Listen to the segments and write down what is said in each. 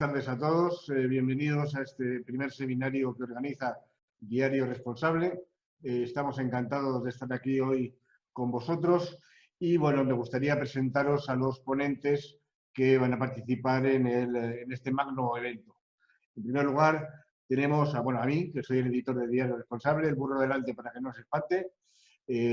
Buenas tardes a todos. Bienvenidos a este primer seminario que organiza Diario Responsable. Estamos encantados de estar aquí hoy con vosotros y, bueno, me gustaría presentaros a los ponentes que van a participar en este magno evento. En primer lugar, tenemos a mí, que soy el editor de Diario Responsable, el burro delante para que no se espante.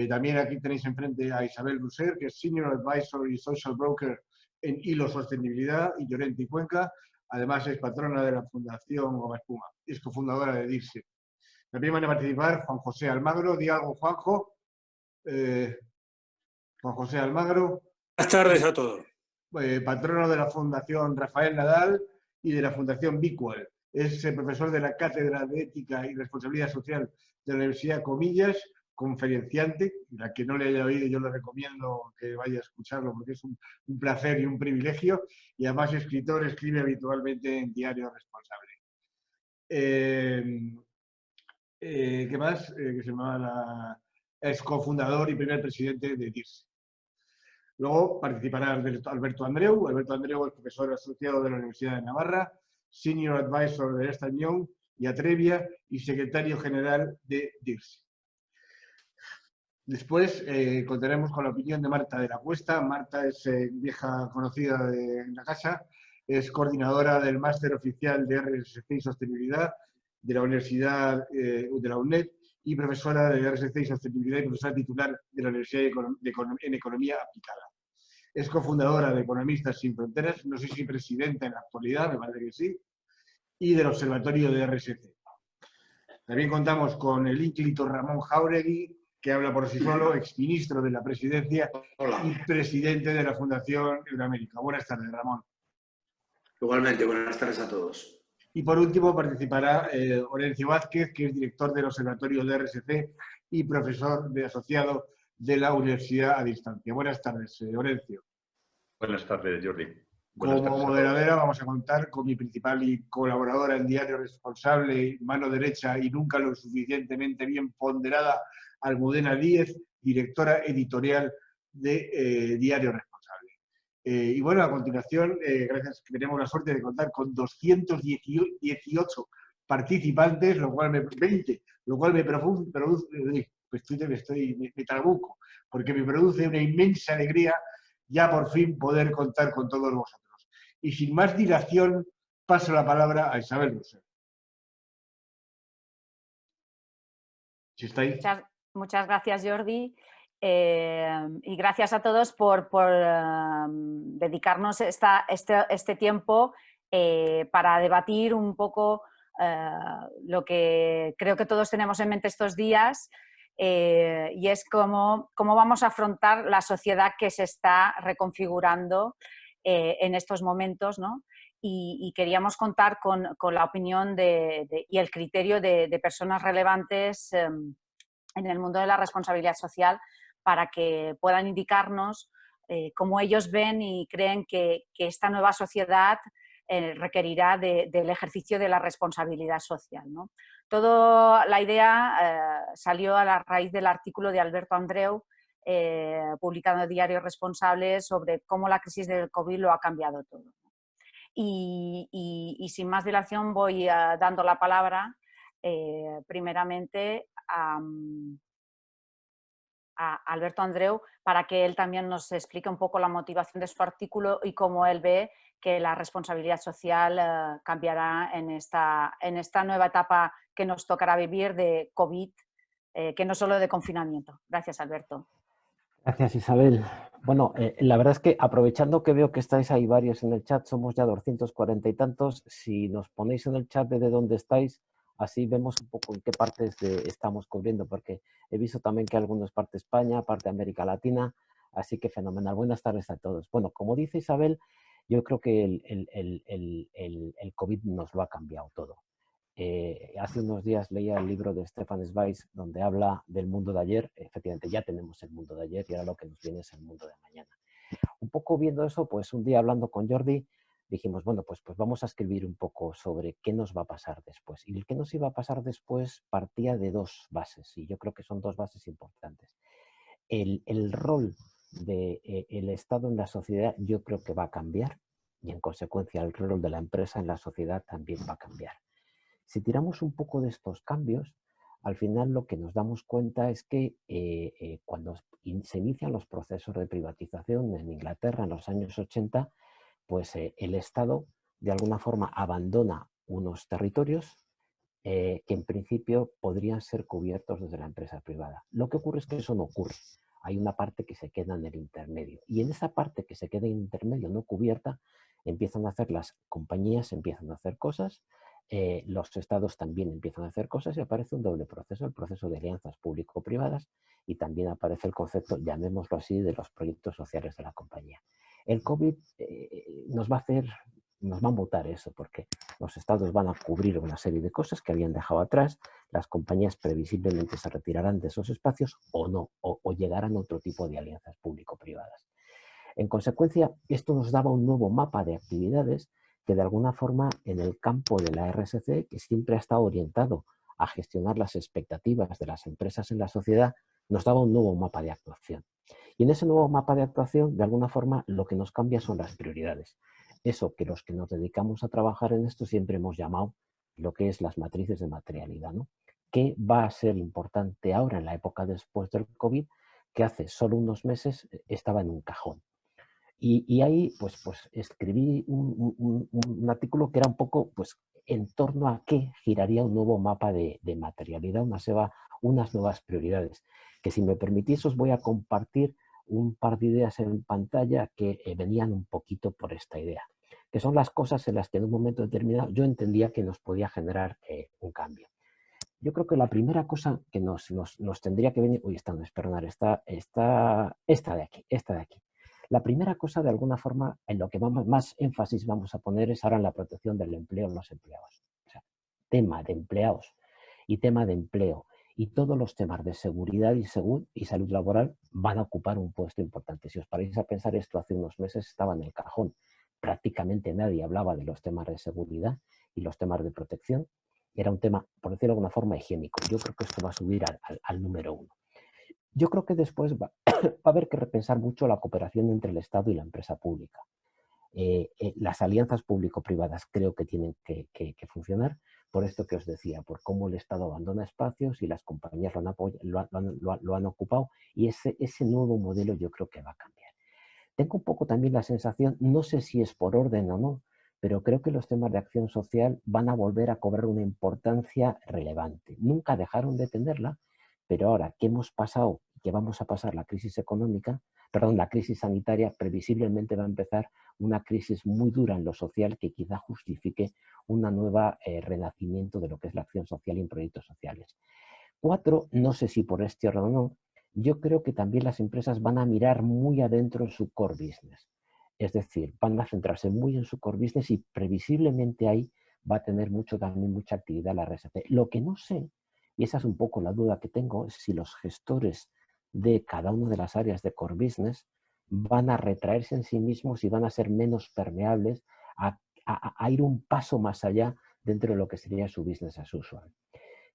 También aquí tenéis enfrente a Isabel Bruser, que es Senior Advisor y Social Broker en Hilo Sostenibilidad y Llorente y Cuenca. Además, es patrona de la Fundación Goma Espuma, es cofundadora de DIRSE. También van a participar Juan José Almagro. Di algo, Juanjo. Juan José Almagro. Buenas tardes a todos. Patrono de la Fundación Rafael Nadal y de la Fundación Bicual. Es profesor de la Cátedra de Ética y Responsabilidad Social de la Universidad Comillas, conferenciante. La que no le haya oído, yo le recomiendo que vaya a escucharlo porque es un placer y un privilegio. Y además, escritor, escribe habitualmente en Diario Responsable. ¿Qué más? Que se llama es cofundador y primer presidente de DIRSE. Luego participará Alberto Andreu. Alberto Andreu es profesor asociado de la Universidad de Navarra, Senior Advisor de Ernst & Young y Atrevia y secretario general de DIRSE. Después contaremos con la opinión de Marta de la Cuesta. Marta es vieja conocida de la casa, es coordinadora del Máster Oficial de RSC y Sostenibilidad de la Universidad de la UNED y profesora de RSC y Sostenibilidad y profesora titular de la Universidad en Economía Aplicada. Es cofundadora de Economistas Sin Fronteras, no sé si presidenta en la actualidad, me parece que sí, y del Observatorio de RSC. También contamos con el ínclito Ramón Jáuregui, que habla por sí solo, exministro de la Presidencia y presidente de la Fundación Euroamérica. Buenas tardes, Ramón. Igualmente, buenas tardes a todos. Y por último participará Orencio Vázquez, que es director del Observatorio de RSC y profesor asociado de la Universidad a Distancia. Buenas tardes, Orencio. Buenas tardes, Jordi. Como moderadora vamos a contar con mi principal colaboradora en Diario Responsable, mano derecha y nunca lo suficientemente bien ponderada, Almudena Díez, directora editorial de Diario Responsable. Y bueno, a continuación, gracias que tenemos la suerte de contar con 218 participantes, lo cual me trabuco, porque me produce una inmensa alegría ya por fin poder contar con todos vosotros. Y sin más dilación, paso la palabra a Isabel Bruser. ¿Sí está ahí? Muchas gracias, Jordi. Y gracias a todos por dedicarnos este tiempo para debatir un poco lo que creo que todos tenemos en mente estos días, y es cómo vamos a afrontar la sociedad que se está reconfigurando en estos momentos, ¿no? Y queríamos contar con la opinión y el criterio de personas relevantes en el mundo de la responsabilidad social para que puedan indicarnos cómo ellos ven y creen que esta nueva sociedad requerirá del ejercicio de la responsabilidad social, ¿no? Toda la idea salió a la raíz del artículo de Alberto Andreu publicado en Diario Responsable sobre cómo la crisis del COVID lo ha cambiado todo. Y sin más dilación voy dando la palabra primeramente a Alberto Andreu para que él también nos explique un poco la motivación de su artículo y cómo él ve que la responsabilidad social cambiará en esta nueva etapa que nos tocará vivir de COVID, que no solo de confinamiento. Gracias, Alberto. Gracias, Isabel. Bueno, la verdad es que aprovechando que veo que estáis ahí varios en el chat, somos ya 240 y tantos, si nos ponéis en el chat desde dónde estáis, así vemos un poco en qué partes estamos cubriendo, porque he visto también que algunos parte de España, parte de América Latina, así que fenomenal. Buenas tardes a todos. Bueno, como dice Isabel, yo creo que el COVID nos lo ha cambiado todo. Hace unos días leía el libro de Stefan Zweig donde habla del mundo de ayer. Efectivamente, ya tenemos el mundo de ayer y ahora lo que nos viene es el mundo de mañana. Un poco viendo eso, pues un día hablando con Jordi, dijimos, bueno, pues vamos a escribir un poco sobre qué nos va a pasar después. Y el que nos iba a pasar después partía de dos bases, y yo creo que son dos bases importantes. El rol del Estado en la sociedad yo creo que va a cambiar. y en consecuencia el rol de la empresa en la sociedad también va a cambiar. Si tiramos un poco de estos cambios, al final lo que nos damos cuenta es que cuando se inician los procesos de privatización en Inglaterra en los años 80, pues el Estado de alguna forma abandona unos territorios que en principio podrían ser cubiertos desde la empresa privada. Lo que ocurre es que eso no ocurre. Hay una parte que se queda en el intermedio. Y en esa parte que se queda en el intermedio no cubierta, empiezan a hacer las compañías, empiezan a hacer cosas, los estados también empiezan a hacer cosas y aparece un doble proceso, el proceso de alianzas público-privadas y también aparece el concepto, llamémoslo así, de los proyectos sociales de la compañía. El COVID nos va a mutar eso, porque los estados van a cubrir una serie de cosas que habían dejado atrás, las compañías previsiblemente se retirarán de esos espacios o no, o llegarán a otro tipo de alianzas público-privadas. En consecuencia, esto nos daba un nuevo mapa de actividades que de alguna forma en el campo de la RSC, que siempre ha estado orientado a gestionar las expectativas de las empresas en la sociedad, nos daba un nuevo mapa de actuación. Y en ese nuevo mapa de actuación, de alguna forma, lo que nos cambia son las prioridades. Eso que los que nos dedicamos a trabajar en esto siempre hemos llamado lo que es las matrices de materialidad, ¿no? ¿Qué va a ser importante ahora en la época después del COVID, que hace solo unos meses estaba en un cajón? Y ahí pues escribí un artículo que era un poco pues, en torno a qué giraría un nuevo mapa de materialidad, unas nuevas prioridades. Que si me permitís os voy a compartir un par de ideas en pantalla que venían un poquito por esta idea. Que son las cosas en las que en un momento determinado yo entendía que nos podía generar un cambio. Yo creo que la primera cosa que nos tendría que venir... Uy, esta no es, perdonad, esta de aquí. La primera cosa, de alguna forma, en lo que más énfasis vamos a poner es ahora en la protección del empleo de los empleados. O sea, tema de empleados y tema de empleo y todos los temas de seguridad y salud laboral van a ocupar un puesto importante. Si os paráis a pensar, esto hace unos meses estaba en el cajón. Prácticamente nadie hablaba de los temas de seguridad y los temas de protección. Era un tema, por decirlo de alguna forma, higiénico. Yo creo que esto va a subir al número 1. Yo creo que después va a haber que repensar mucho la cooperación entre el Estado y la empresa pública. Las alianzas público-privadas creo que tienen que funcionar por esto que os decía, por cómo el Estado abandona espacios y las compañías lo han ocupado, y ese nuevo modelo yo creo que va a cambiar. Tengo un poco también la sensación, no sé si es por orden o no, pero creo que los temas de acción social van a volver a cobrar una importancia relevante. Nunca dejaron de tenerla, pero ahora que hemos pasado, que vamos a pasar la crisis económica, la crisis sanitaria, previsiblemente va a empezar una crisis muy dura en lo social que quizá justifique un nuevo renacimiento de lo que es la acción social y en proyectos sociales. 4, no sé si por este orden o no, yo creo que también las empresas van a mirar muy adentro en su core business. Es decir, van a centrarse muy en su core business y previsiblemente ahí va a tener también mucha actividad la RSC. Lo que no sé, y esa es un poco la duda que tengo, es si los gestores de cada una de las áreas de core business van a retraerse en sí mismos y van a ser menos permeables a ir un paso más allá dentro de lo que sería su business as usual.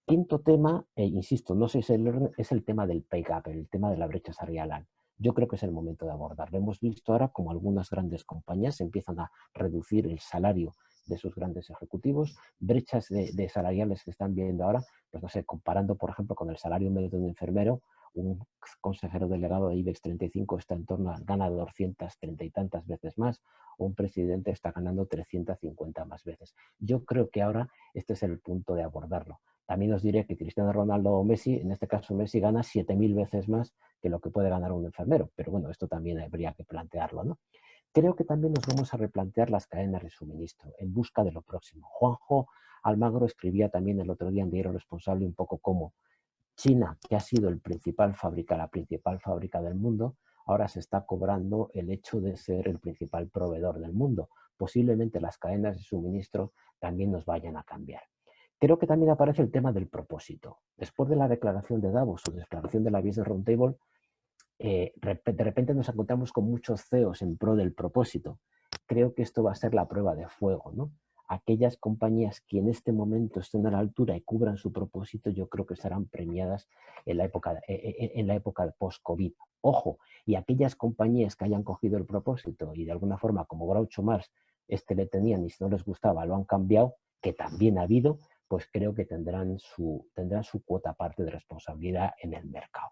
Quinto tema, insisto, no sé si es el tema del pay gap, el tema de la brecha salarial. Yo creo que es el momento de abordarlo. Hemos visto ahora como algunas grandes compañías empiezan a reducir el salario de sus grandes ejecutivos, brechas de salariales que están viendo ahora, pues no sé, comparando por ejemplo con el salario medio de un enfermero, un consejero delegado de IBEX 35 está en torno a, gana 230 y tantas veces más, o un presidente está ganando 350 más veces. Yo creo que ahora este es el punto de abordarlo. También os diré que Cristiano Ronaldo o Messi, en este caso Messi, gana 7.000 veces más que lo que puede ganar un enfermero. Pero bueno, esto también habría que plantearlo, ¿no? Creo que también nos vamos a replantear las cadenas de suministro en busca de lo próximo. Juanjo Almagro escribía también el otro día en Diario Responsable un poco cómo China, que ha sido la principal fábrica del mundo, ahora se está cobrando el hecho de ser el principal proveedor del mundo. Posiblemente las cadenas de suministro también nos vayan a cambiar. Creo que también aparece el tema del propósito. Después de la declaración de Davos o declaración de la Business Roundtable, de repente nos encontramos con muchos CEOs en pro del propósito. Creo que esto va a ser la prueba de fuego, ¿no? Aquellas compañías que en este momento estén a la altura y cubran su propósito, yo creo que serán premiadas en la época post-COVID. Ojo, y aquellas compañías que hayan cogido el propósito y de alguna forma, como Groucho Marx, le tenían y si no les gustaba lo han cambiado, que también ha habido, pues creo que tendrán su cuota parte de responsabilidad en el mercado.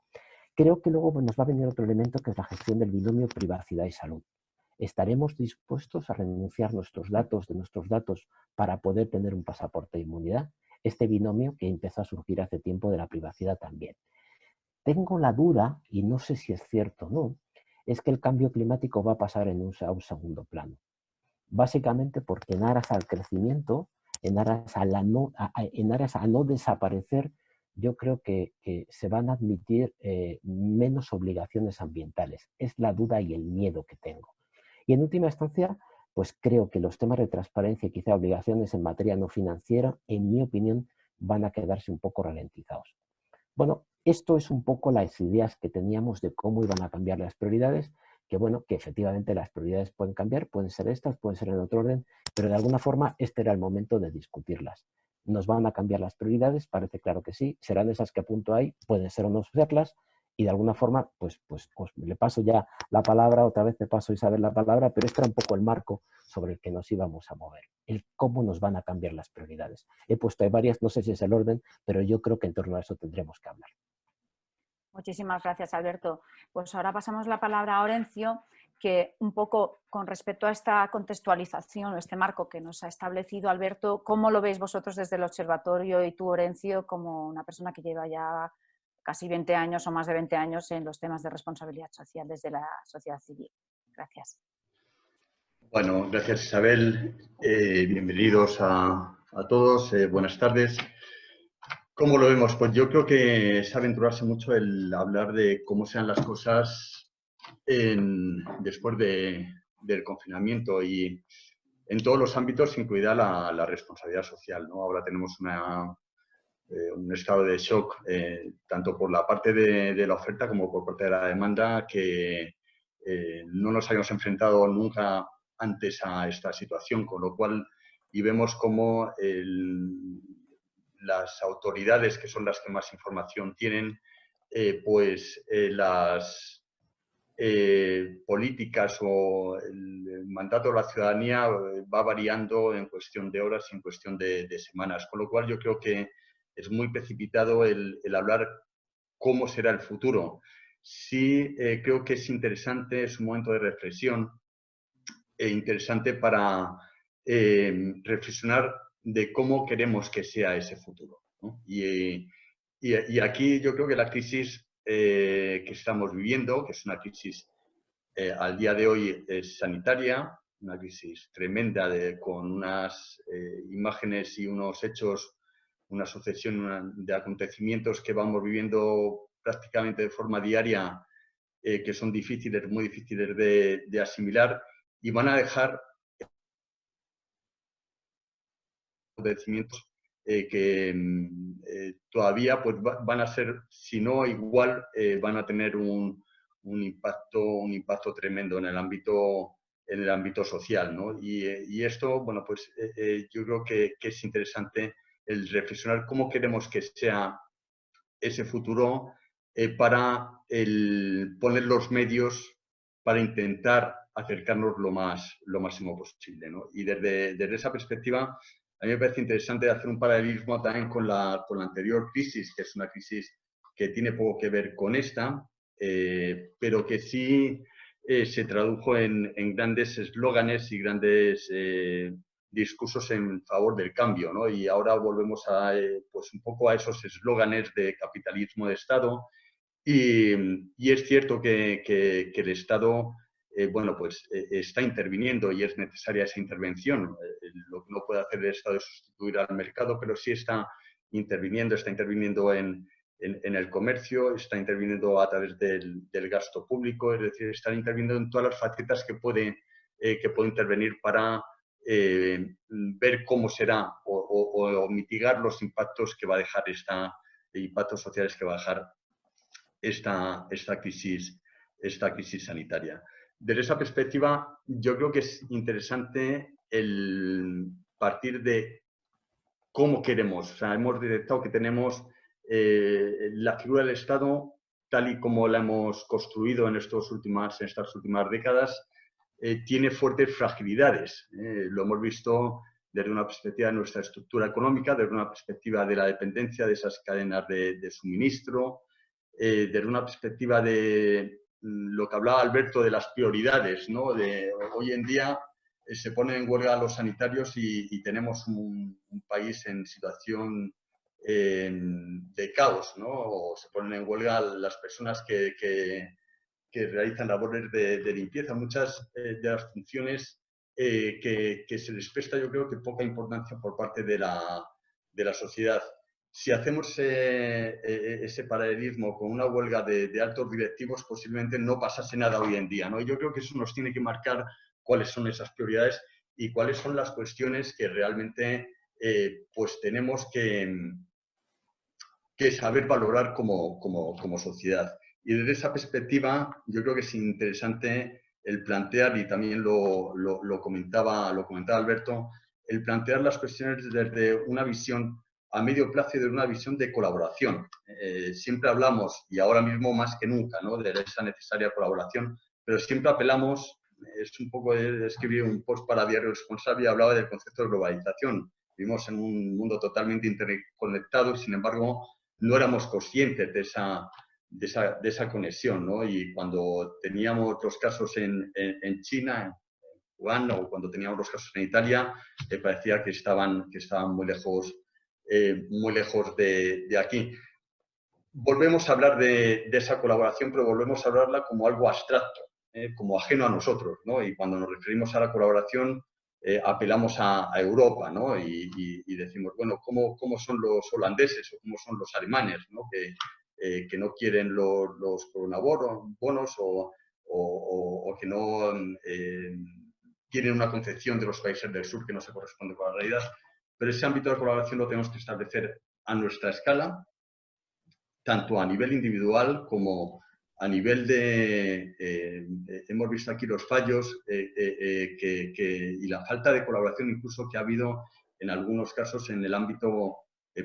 Creo que luego nos va a venir otro elemento que es la gestión del binomio privacidad y salud. ¿Estaremos dispuestos a renunciar de nuestros datos para poder tener un pasaporte de inmunidad? Este binomio que empezó a surgir hace tiempo de la privacidad también. Tengo la duda, y no sé si es cierto o no, es que el cambio climático va a pasar a un segundo plano. Básicamente porque en aras al crecimiento, en aras a no desaparecer, yo creo que se van a admitir menos obligaciones ambientales. Es la duda y el miedo que tengo. Y en última instancia, pues creo que los temas de transparencia y quizá obligaciones en materia no financiera, en mi opinión, van a quedarse un poco ralentizados. Bueno, esto es un poco las ideas que teníamos de cómo iban a cambiar las prioridades, que bueno, que efectivamente las prioridades pueden cambiar, pueden ser estas, pueden ser en otro orden, pero de alguna forma este era el momento de discutirlas. ¿Nos van a cambiar las prioridades? Parece claro que sí. ¿Serán esas que apunto ahí? Pueden ser o no serlas. Y de alguna forma, pues le paso ya la palabra, otra vez te paso, Isabel, la palabra, pero este era un poco el marco sobre el que nos íbamos a mover, el cómo nos van a cambiar las prioridades. He puesto ahí varias, no sé si es el orden, pero yo creo que en torno a eso tendremos que hablar. Muchísimas gracias, Alberto. Pues ahora pasamos la palabra a Orencio, que un poco con respecto a esta contextualización o este marco que nos ha establecido Alberto, ¿cómo lo veis vosotros desde el observatorio y tú, Orencio, como una persona que lleva ya casi 20 años o más de 20 años en los temas de responsabilidad social desde la sociedad civil? Gracias. Bueno, gracias Isabel. Bienvenidos a todos. Buenas tardes. ¿Cómo lo vemos? Pues yo creo que es aventurarse mucho el hablar de cómo sean las cosas después del confinamiento y en todos los ámbitos, incluida la responsabilidad social, ¿no? Ahora tenemos un estado de shock, tanto por la parte de la oferta como por parte de la demanda, que no nos habíamos enfrentado nunca antes a esta situación, con lo cual, y vemos cómo las autoridades, que son las que más información tienen, las políticas o el mandato de la ciudadanía va variando en cuestión de horas y en cuestión de semanas, con lo cual yo creo que es muy precipitado el hablar cómo será el futuro. Sí, creo que es interesante, es un momento de reflexión interesante para reflexionar de cómo queremos que sea ese futuro, ¿no? Y aquí yo creo que la crisis que estamos viviendo, que es una crisis al día de hoy sanitaria, una crisis tremenda con unas imágenes y unos hechos, una sucesión de acontecimientos que vamos viviendo prácticamente de forma diaria, que son difíciles, muy difíciles de asimilar y van a dejar acontecimientos que todavía pues, van a ser, si no igual, van a tener un impacto tremendo en el ámbito social, ¿no? Y esto, bueno, pues yo creo que es interesante el reflexionar cómo queremos que sea ese futuro para poner los medios para intentar acercarnos lo máximo posible, ¿no? Y desde esa perspectiva, a mí me parece interesante hacer un paralelismo también con la anterior crisis, que es una crisis que tiene poco que ver con esta, pero que sí se tradujo en grandes eslóganes y grandes discursos en favor del cambio, ¿no? Y ahora volvemos pues un poco a esos eslóganes de capitalismo de Estado y es cierto que el Estado bueno, pues está interviniendo y es necesaria esa intervención. Lo que no puede hacer el Estado es sustituir al mercado, pero sí está interviniendo en el comercio, está interviniendo a través del gasto público, es decir, está interviniendo en todas las facetas que puede intervenir para ver cómo será o mitigar los impactos que va a dejar impactos sociales que va a dejar esta crisis sanitaria. Desde esa perspectiva, yo creo que es interesante el partir de cómo queremos. O sea, hemos detectado que tenemos la figura del Estado, tal y como la hemos construido en estas últimas décadas, tiene fuertes fragilidades. Lo hemos visto desde una perspectiva de nuestra estructura económica, desde una perspectiva de la dependencia de esas cadenas de suministro, desde una perspectiva de lo que hablaba Alberto de las prioridades, ¿no? Hoy en día se ponen en huelga los sanitarios y tenemos un país en situación de caos, ¿no? O se ponen en huelga las personas que realizan labores de limpieza. Muchas de las funciones que se les presta, yo creo que poca importancia por parte de la sociedad. Si hacemos ese paralelismo con una huelga de altos directivos, posiblemente no pasase nada hoy en día, ¿no? Y yo creo que eso nos tiene que marcar cuáles son esas prioridades y cuáles son las cuestiones que realmente pues tenemos que saber valorar como sociedad. Y desde esa perspectiva, yo creo que es interesante el plantear, y también lo comentaba Alberto, el plantear las cuestiones desde una visión a medio plazo y de una visión de colaboración. Siempre hablamos, y ahora mismo más que nunca, ¿no?, de esa necesaria colaboración, pero siempre apelamos, es un poco de escribir un post para Diario Responsable y hablaba del concepto de globalización. Vivimos en un mundo totalmente interconectado y, sin embargo, no éramos conscientes de esa conexión, ¿no? Y cuando teníamos los casos en China, en Wuhan, o cuando teníamos los casos en Italia, parecía que estaban muy lejos de aquí. Volvemos a hablar de esa colaboración, pero volvemos a hablarla como algo abstracto, como ajeno a nosotros, ¿no? Y cuando nos referimos a la colaboración, apelamos a Europa, ¿no? Y decimos, bueno, ¿cómo son los holandeses o cómo son los alemanes, ¿no?, que no quieren los coronabonos o que no tienen una concepción de los países del sur que no se corresponde con la realidad? Pero ese ámbito de colaboración lo tenemos que establecer a nuestra escala, tanto a nivel individual como a nivel hemos visto aquí los fallos y la falta de colaboración incluso que ha habido en algunos casos en el ámbito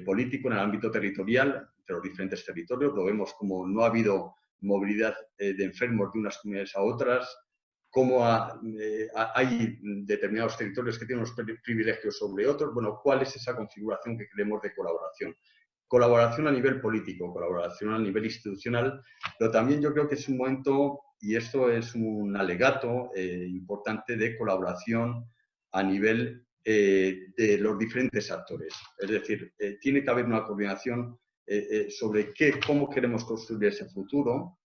político, en el ámbito territorial, de los diferentes territorios. Lo vemos como no ha habido movilidad de enfermos de unas comunidades a otras, cómo hay determinados territorios que tienen unos privilegios sobre otros. Bueno, ¿cuál es esa configuración que queremos de colaboración? Colaboración a nivel político, colaboración a nivel institucional, pero también yo creo que es un momento, y esto es un alegato importante, de colaboración a nivel de los diferentes actores. Es decir, tiene que haber una coordinación sobre cómo queremos construir ese futuro.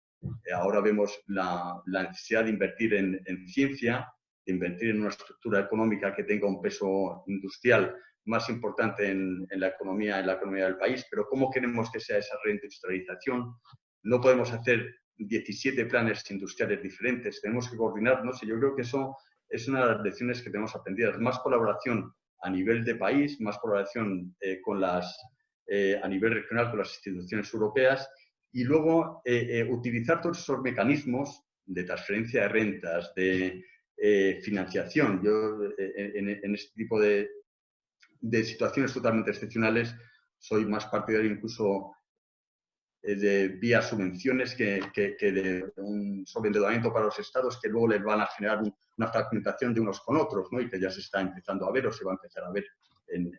Ahora vemos la necesidad de invertir en ciencia, de invertir en una estructura económica que tenga un peso industrial más importante en la economía del país, pero ¿cómo queremos que sea esa reindustrialización? No podemos hacer 17 planes industriales diferentes, tenemos que coordinarnos, y yo creo que eso es una de las lecciones que tenemos aprendidas. Más colaboración a nivel de país, más colaboración a nivel regional con las instituciones europeas, y luego utilizar todos esos mecanismos de transferencia de rentas, de financiación. Yo en este tipo de situaciones totalmente excepcionales soy más partidario incluso de vía subvenciones que de un sobreendeudamiento para los estados que luego les van a generar una fragmentación de unos con otros, ¿no? Y que ya se está empezando a ver o se va a empezar a ver en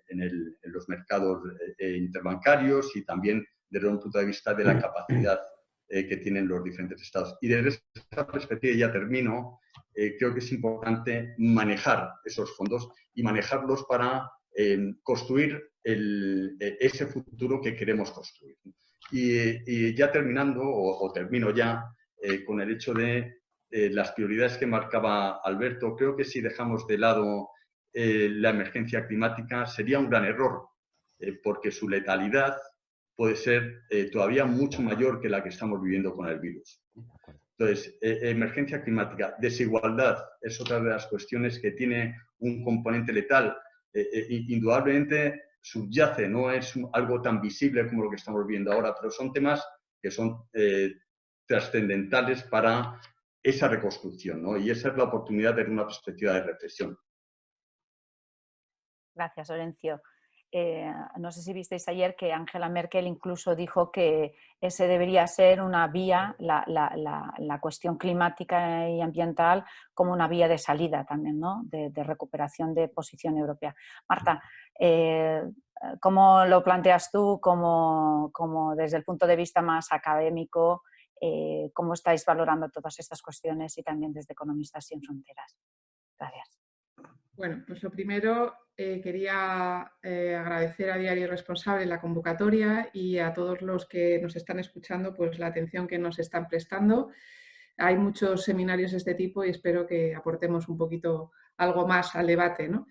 los mercados interbancarios, y también desde un punto de vista de la capacidad que tienen los diferentes estados. Y desde esa perspectiva, ya termino, creo que es importante manejar esos fondos y manejarlos para construir ese futuro que queremos construir. Y ya terminando, o termino ya, con el hecho de las prioridades que marcaba Alberto, creo que si dejamos de lado la emergencia climática sería un gran error, porque su letalidad puede ser todavía mucho mayor que la que estamos viviendo con el virus. Entonces, emergencia climática, desigualdad es otra de las cuestiones que tiene un componente letal. Indudablemente subyace, no es algo tan visible como lo que estamos viendo ahora, pero son temas que son trascendentales para esa reconstrucción, ¿no? Y esa es la oportunidad de una perspectiva de reflexión. Gracias, Orencio. no sé si visteis ayer que Angela Merkel incluso dijo que ese debería ser una vía, la cuestión climática y ambiental, como una vía de salida también, ¿no? De recuperación de posición europea. Marta, ¿cómo lo planteas tú como desde el punto de vista más académico? ¿Cómo estáis valorando todas estas cuestiones y también desde Economistas Sin Fronteras? Gracias. Bueno, pues lo primero, quería agradecer a Diario Responsable la convocatoria y a todos los que nos están escuchando pues la atención que nos están prestando. Hay muchos seminarios de este tipo y espero que aportemos un poquito algo más al debate, ¿no?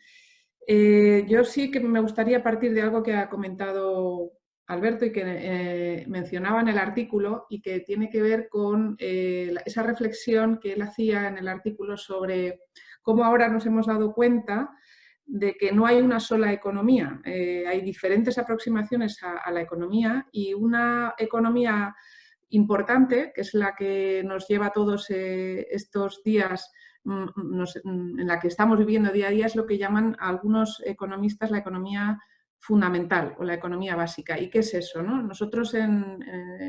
Yo sí que me gustaría partir de algo que ha comentado Alberto y que mencionaba en el artículo y que tiene que ver con esa reflexión que él hacía en el artículo sobre cómo ahora nos hemos dado cuenta de que no hay una sola economía. Hay diferentes aproximaciones a la economía y una economía importante, que es la que nos lleva todos estos días, en la que estamos viviendo día a día, es lo que llaman algunos economistas la economía fundamental o la economía básica. ¿Y qué es eso, no? Nosotros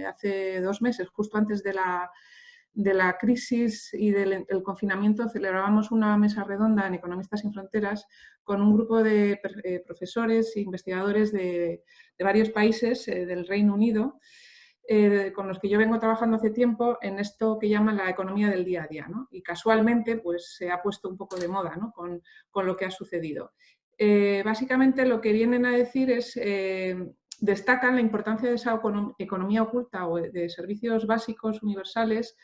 hace 2 meses, justo antes de la crisis y del confinamiento, celebrábamos una mesa redonda en Economistas Sin Fronteras con un grupo de profesores e investigadores de varios países del Reino Unido, con los que yo vengo trabajando hace tiempo en esto que llaman la economía del día a día, ¿no? Y casualmente pues, se ha puesto un poco de moda, ¿no? con lo que ha sucedido. Básicamente lo que vienen a decir es, destacan la importancia de esa economía oculta o de servicios básicos universales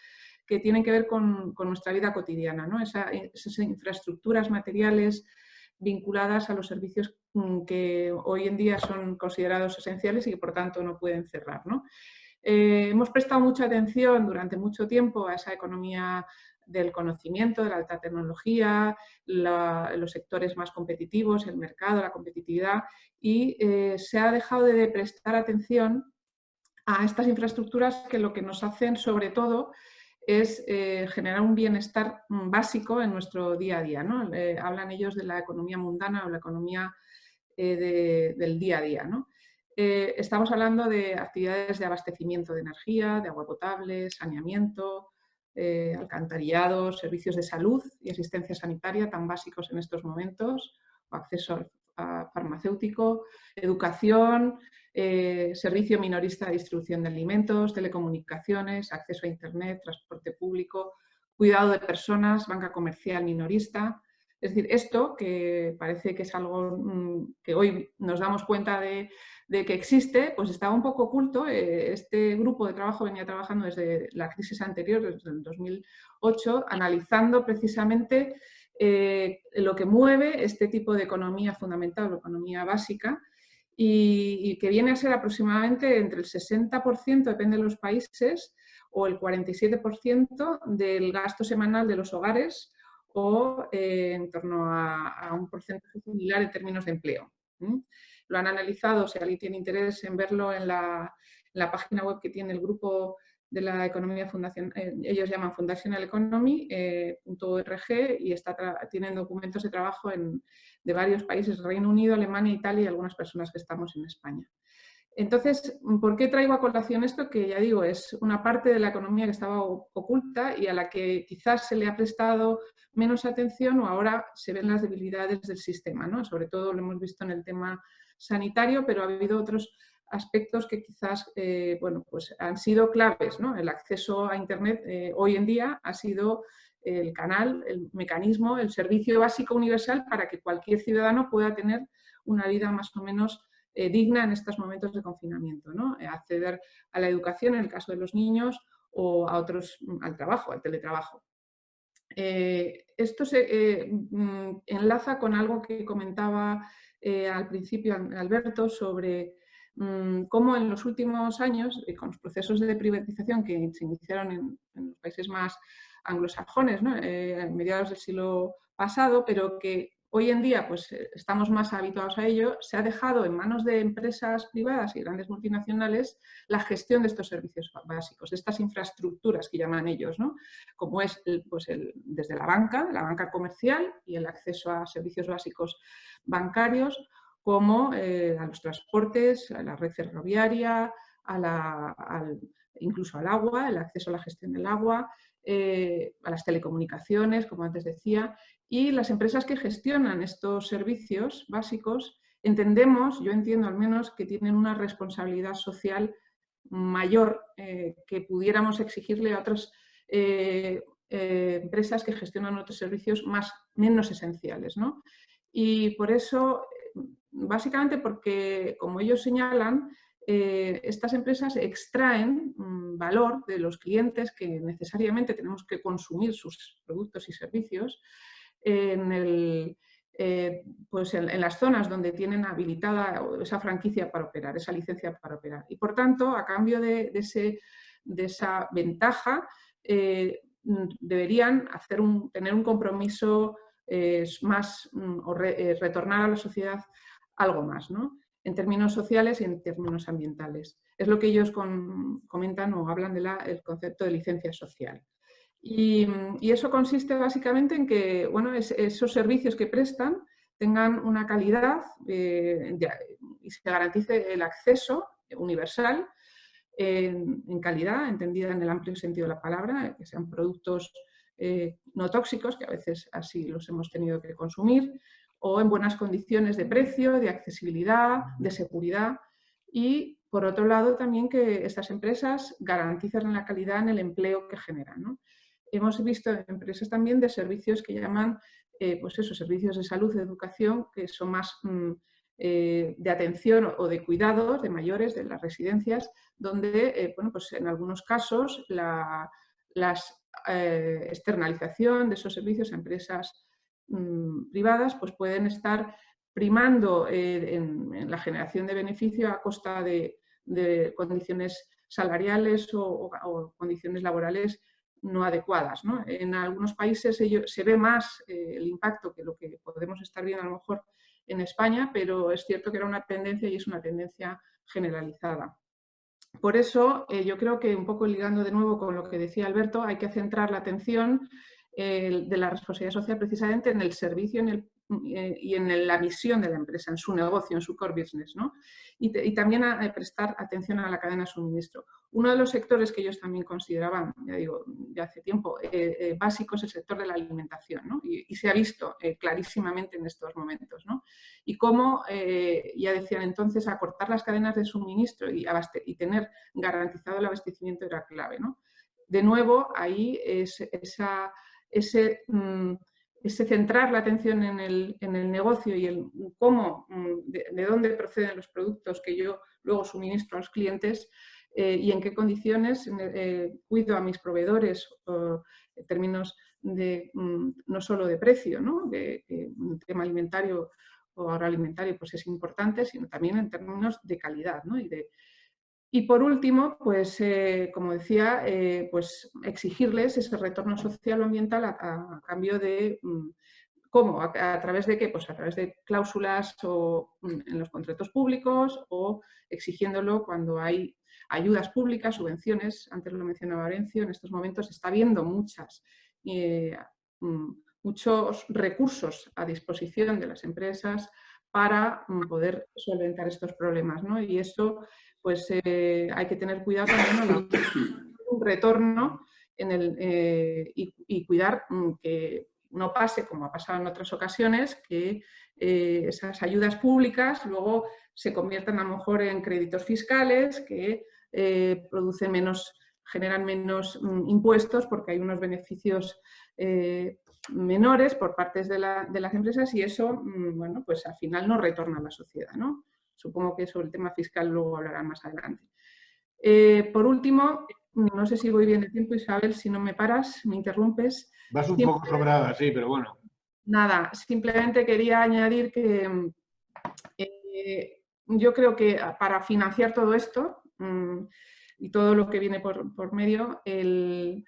que tienen que ver con nuestra vida cotidiana, ¿no? Esas infraestructuras materiales vinculadas a los servicios que hoy en día son considerados esenciales y que por tanto no pueden cerrar, ¿no? Hemos prestado mucha atención durante mucho tiempo a esa economía del conocimiento, de la alta tecnología, los sectores más competitivos, el mercado, la competitividad, y se ha dejado de prestar atención a estas infraestructuras que lo que nos hacen sobre todo es generar un bienestar básico en nuestro día a día, ¿no? Hablan ellos de la economía mundana o la economía del día a día, ¿no? Estamos hablando de actividades de abastecimiento de energía, de agua potable, saneamiento, alcantarillado, servicios de salud y asistencia sanitaria tan básicos en estos momentos, acceso farmacéutico, educación, servicio minorista de distribución de alimentos, telecomunicaciones, acceso a Internet, transporte público, cuidado de personas, banca comercial minorista. Es decir, esto que parece que es algo que hoy nos damos cuenta de que existe, pues estaba un poco oculto. Este grupo de trabajo venía trabajando desde la crisis anterior, desde el 2008, analizando precisamente lo que mueve este tipo de economía fundamental o economía básica y que viene a ser aproximadamente entre el 60%, depende de los países, o el 47% del gasto semanal de los hogares o en torno a un porcentaje similar en términos de empleo. Lo han analizado, si alguien tiene interés en verlo, en la página web que tiene el grupo de la economía fundación, ellos llaman Foundational Economy.org y tienen documentos de trabajo de varios países, Reino Unido, Alemania, Italia y algunas personas que estamos en España. Entonces, ¿por qué traigo a colación esto? Que ya digo, es una parte de la economía que estaba oculta y a la que quizás se le ha prestado menos atención o ahora se ven las debilidades del sistema, ¿no? Sobre todo lo hemos visto en el tema sanitario, pero ha habido otros aspectos que quizás bueno, pues han sido claves, ¿no? El acceso a Internet hoy en día ha sido el canal, el mecanismo, el servicio básico universal para que cualquier ciudadano pueda tener una vida más o menos digna en estos momentos de confinamiento, ¿no? Acceder a la educación en el caso de los niños o a otros, al trabajo, al teletrabajo. Esto se enlaza con algo que comentaba al principio Alberto sobre cómo en los últimos años, con los procesos de privatización que se iniciaron en los países más anglosajones, ¿no? A mediados del siglo pasado, pero que hoy en día pues, estamos más habituados a ello, se ha dejado en manos de empresas privadas y grandes multinacionales la gestión de estos servicios básicos, de estas infraestructuras que llaman ellos, ¿no? Como es desde la banca comercial y el acceso a servicios básicos bancarios, como a los transportes, a la red ferroviaria, incluso al agua, el acceso a la gestión del agua, a las telecomunicaciones, como antes decía, y las empresas que gestionan estos servicios básicos, yo entiendo al menos, que tienen una responsabilidad social mayor que pudiéramos exigirle a otras empresas que gestionan otros servicios menos esenciales, ¿no? Y por eso, básicamente porque, como ellos señalan, estas empresas extraen valor de los clientes que necesariamente tenemos que consumir sus productos y servicios pues en las zonas donde tienen habilitada esa franquicia para operar, esa licencia para operar. Y por tanto, a cambio de esa ventaja, deberían tener un compromiso más o retornar a la sociedad algo más, ¿no? En términos sociales y en términos ambientales. Es lo que ellos comentan o hablan del concepto de licencia social. Y eso consiste básicamente en que, bueno, esos servicios que prestan tengan una calidad y se garantice el acceso universal en calidad, entendida en el amplio sentido de la palabra, que sean productos no tóxicos, que a veces así los hemos tenido que consumir, o en buenas condiciones de precio, de accesibilidad, de seguridad. Y, por otro lado, también que estas empresas garanticen la calidad en el empleo que generan, ¿no? Hemos visto empresas también de servicios que llaman, pues eso, servicios de salud, de educación, que son más de atención o de cuidados de mayores, de las residencias, donde, bueno, pues en algunos casos la externalización de esos servicios a empresas privadas pues pueden estar primando en la generación de beneficio a costa de condiciones salariales o condiciones laborales no adecuadas, ¿no? En algunos países se ve más el impacto que lo que podemos estar viendo a lo mejor en España, pero es cierto que era una tendencia y es una tendencia generalizada. Por eso, yo creo que un poco ligando de nuevo con lo que decía Alberto, hay que centrar la atención de la responsabilidad social precisamente en el servicio y en la misión de la empresa, en su negocio, en su core business, ¿no? Y también a prestar atención a la cadena de suministro. Uno de los sectores que ellos también consideraban, ya digo, de hace tiempo, básico es el sector de la alimentación, ¿no? Y se ha visto clarísimamente en estos momentos, ¿no? Y cómo, ya decían entonces, acortar las cadenas de suministro y tener garantizado el abastecimiento era clave, ¿no? De nuevo, ahí ese centrar la atención en el negocio y el cómo, de dónde proceden los productos que yo luego suministro a los clientes y en qué condiciones cuido a mis proveedores en términos de no solo de precio, ¿no? Un tema alimentario o agroalimentario pues es importante, sino también en términos de calidad, ¿no? Y por último, pues como decía, pues exigirles ese retorno social o ambiental a cambio de, ¿cómo? ¿A través de qué? Pues a través de cláusulas en los contratos públicos o exigiéndolo cuando hay ayudas públicas, subvenciones, antes lo mencionaba Arencio, en estos momentos está habiendo muchos recursos a disposición de las empresas para poder solventar estos problemas, ¿no? Y eso pues hay que tener cuidado también un retorno y cuidar que no pase, como ha pasado en otras ocasiones, que esas ayudas públicas luego se conviertan a lo mejor en créditos fiscales que generan menos impuestos porque hay unos beneficios menores por parte de las empresas y eso, bueno, pues al final no retorna a la sociedad, ¿no? Supongo que sobre el tema fiscal luego hablarán más adelante. Por último, no sé si voy bien de tiempo, Isabel, si no me paras, me interrumpes. Vas un poco sobrada, sí, pero bueno. Nada, simplemente quería añadir que yo creo que para financiar todo esto y todo lo que viene por medio, el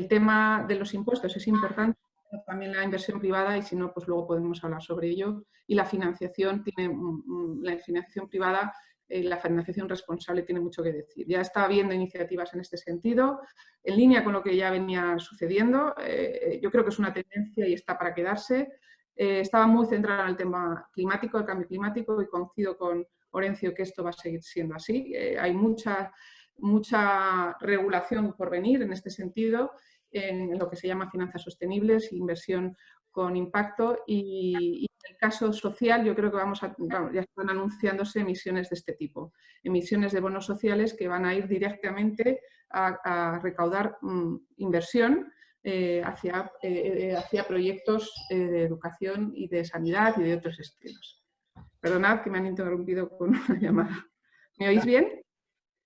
tema de los impuestos es importante, también la inversión privada y si no, pues luego podemos hablar sobre ello. Y la financiación privada, la financiación responsable tiene mucho que decir. Ya está habiendo iniciativas en este sentido, en línea con lo que ya venía sucediendo. Yo creo que es una tendencia y está para quedarse. estaba muy centrada en el tema climático, el cambio climático, y coincido con Orencio que esto va a seguir siendo así. Hay mucha regulación por venir en este sentido, en lo que se llama finanzas sostenibles, inversión con impacto, y en el caso social yo creo que ya están anunciándose emisiones de este tipo, emisiones de bonos sociales que van a ir directamente a recaudar inversión hacia proyectos de educación y de sanidad y de otros estilos. Perdonad que me han interrumpido con una llamada. ¿Me oís bien?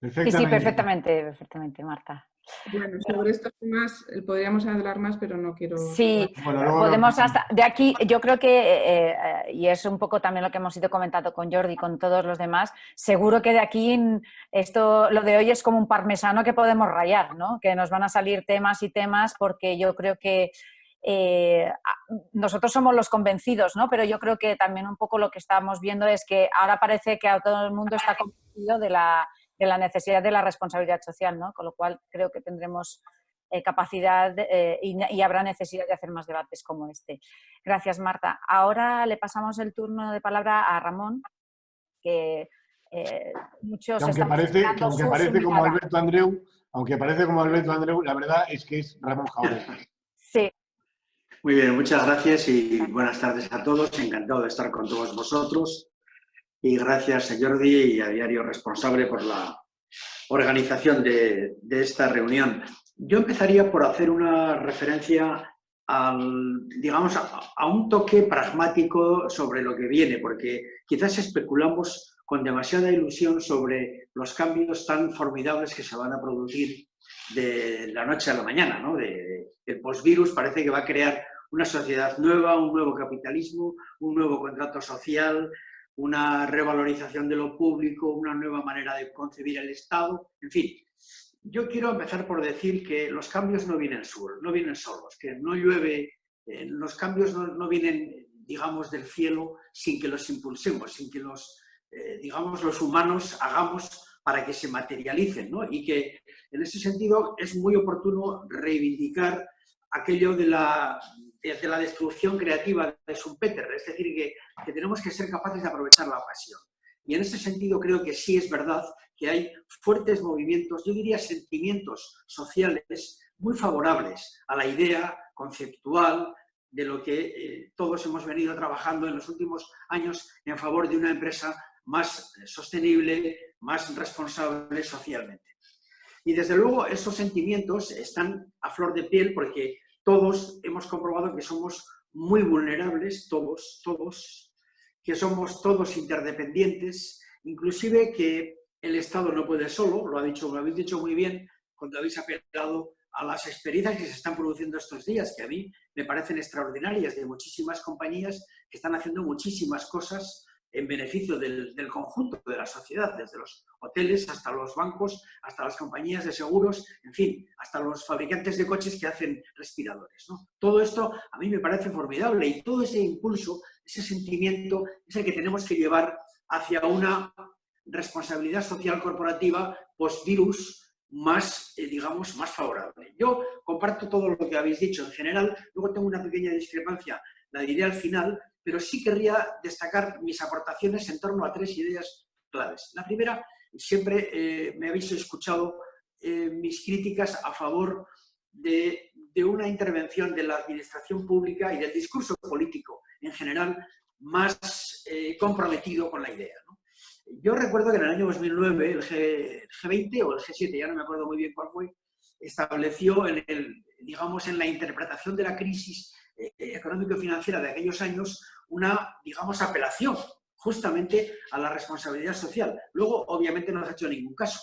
Sí, perfectamente, Marta. Bueno, sobre estos temas podríamos hablar más, pero no quiero... Sí, podemos de aquí, yo creo que, y es un poco también lo que hemos ido comentando con Jordi y con todos los demás, seguro que de aquí lo de hoy es como un parmesano que podemos rayar, ¿no? Que nos van a salir temas y temas, porque yo creo que nosotros somos los convencidos, ¿no? Pero yo creo que también un poco lo que estamos viendo es que ahora parece que a todo el mundo está convencido de la necesidad de la responsabilidad social, ¿no? Con lo cual creo que tendremos capacidad y habrá necesidad de hacer más debates como este. Gracias, Marta. Ahora le pasamos el turno de palabra a Ramón, que muchos estamos esperando aunque parece como Alberto Andreu, la verdad es que es Ramón Jauregui. Sí. Muy bien, muchas gracias y buenas tardes a todos. Encantado de estar con todos vosotros. Y gracias a Jordi y a Diario Responsable por la organización de esta reunión. Yo empezaría por hacer una referencia a un toque pragmático sobre lo que viene, porque quizás especulamos con demasiada ilusión sobre los cambios tan formidables que se van a producir de la noche a la mañana, ¿no? El postvirus parece que va a crear una sociedad nueva, un nuevo capitalismo, un nuevo contrato social, una revalorización de lo público, una nueva manera de concebir el Estado, en fin. Yo quiero empezar por decir que los cambios no vienen solos, que no llueve, los cambios no vienen, digamos, del cielo sin que los impulsemos, sin que los humanos hagamos para que se materialicen, ¿no? Y que en ese sentido es muy oportuno reivindicar aquello de la destrucción creativa de Schumpeter, es decir, que tenemos que ser capaces de aprovechar la ocasión. Y en ese sentido creo que sí es verdad que hay fuertes movimientos, yo diría sentimientos sociales muy favorables a la idea conceptual de lo que todos hemos venido trabajando en los últimos años en favor de una empresa más sostenible, más responsable socialmente. Y desde luego esos sentimientos están a flor de piel porque todos hemos comprobado que somos muy vulnerables, todos, que somos todos interdependientes, inclusive que el Estado no puede solo, lo habéis dicho muy bien cuando habéis apelado a las experiencias que se están produciendo estos días, que a mí me parecen extraordinarias, de muchísimas compañías que están haciendo muchísimas cosas en beneficio del conjunto de la sociedad, desde los hoteles hasta los bancos, hasta las compañías de seguros, en fin, hasta los fabricantes de coches que hacen respiradores, ¿no? Todo esto a mí me parece formidable y todo ese impulso, ese sentimiento es el que tenemos que llevar hacia una responsabilidad social corporativa post-virus más, más favorable. Yo comparto todo lo que habéis dicho en general, luego tengo una pequeña discrepancia, la diré al final, pero sí querría destacar mis aportaciones en torno a 3 ideas claves. La primera, siempre me habéis escuchado mis críticas a favor de una intervención de la administración pública y del discurso político en general más comprometido con la idea, ¿no? Yo recuerdo que en el año 2009 el G20 o el G7, ya no me acuerdo muy bien cuál fue, estableció en la interpretación de la crisis económico-financiera de aquellos años una, apelación justamente a la responsabilidad social. Luego, obviamente, no se ha hecho ningún caso.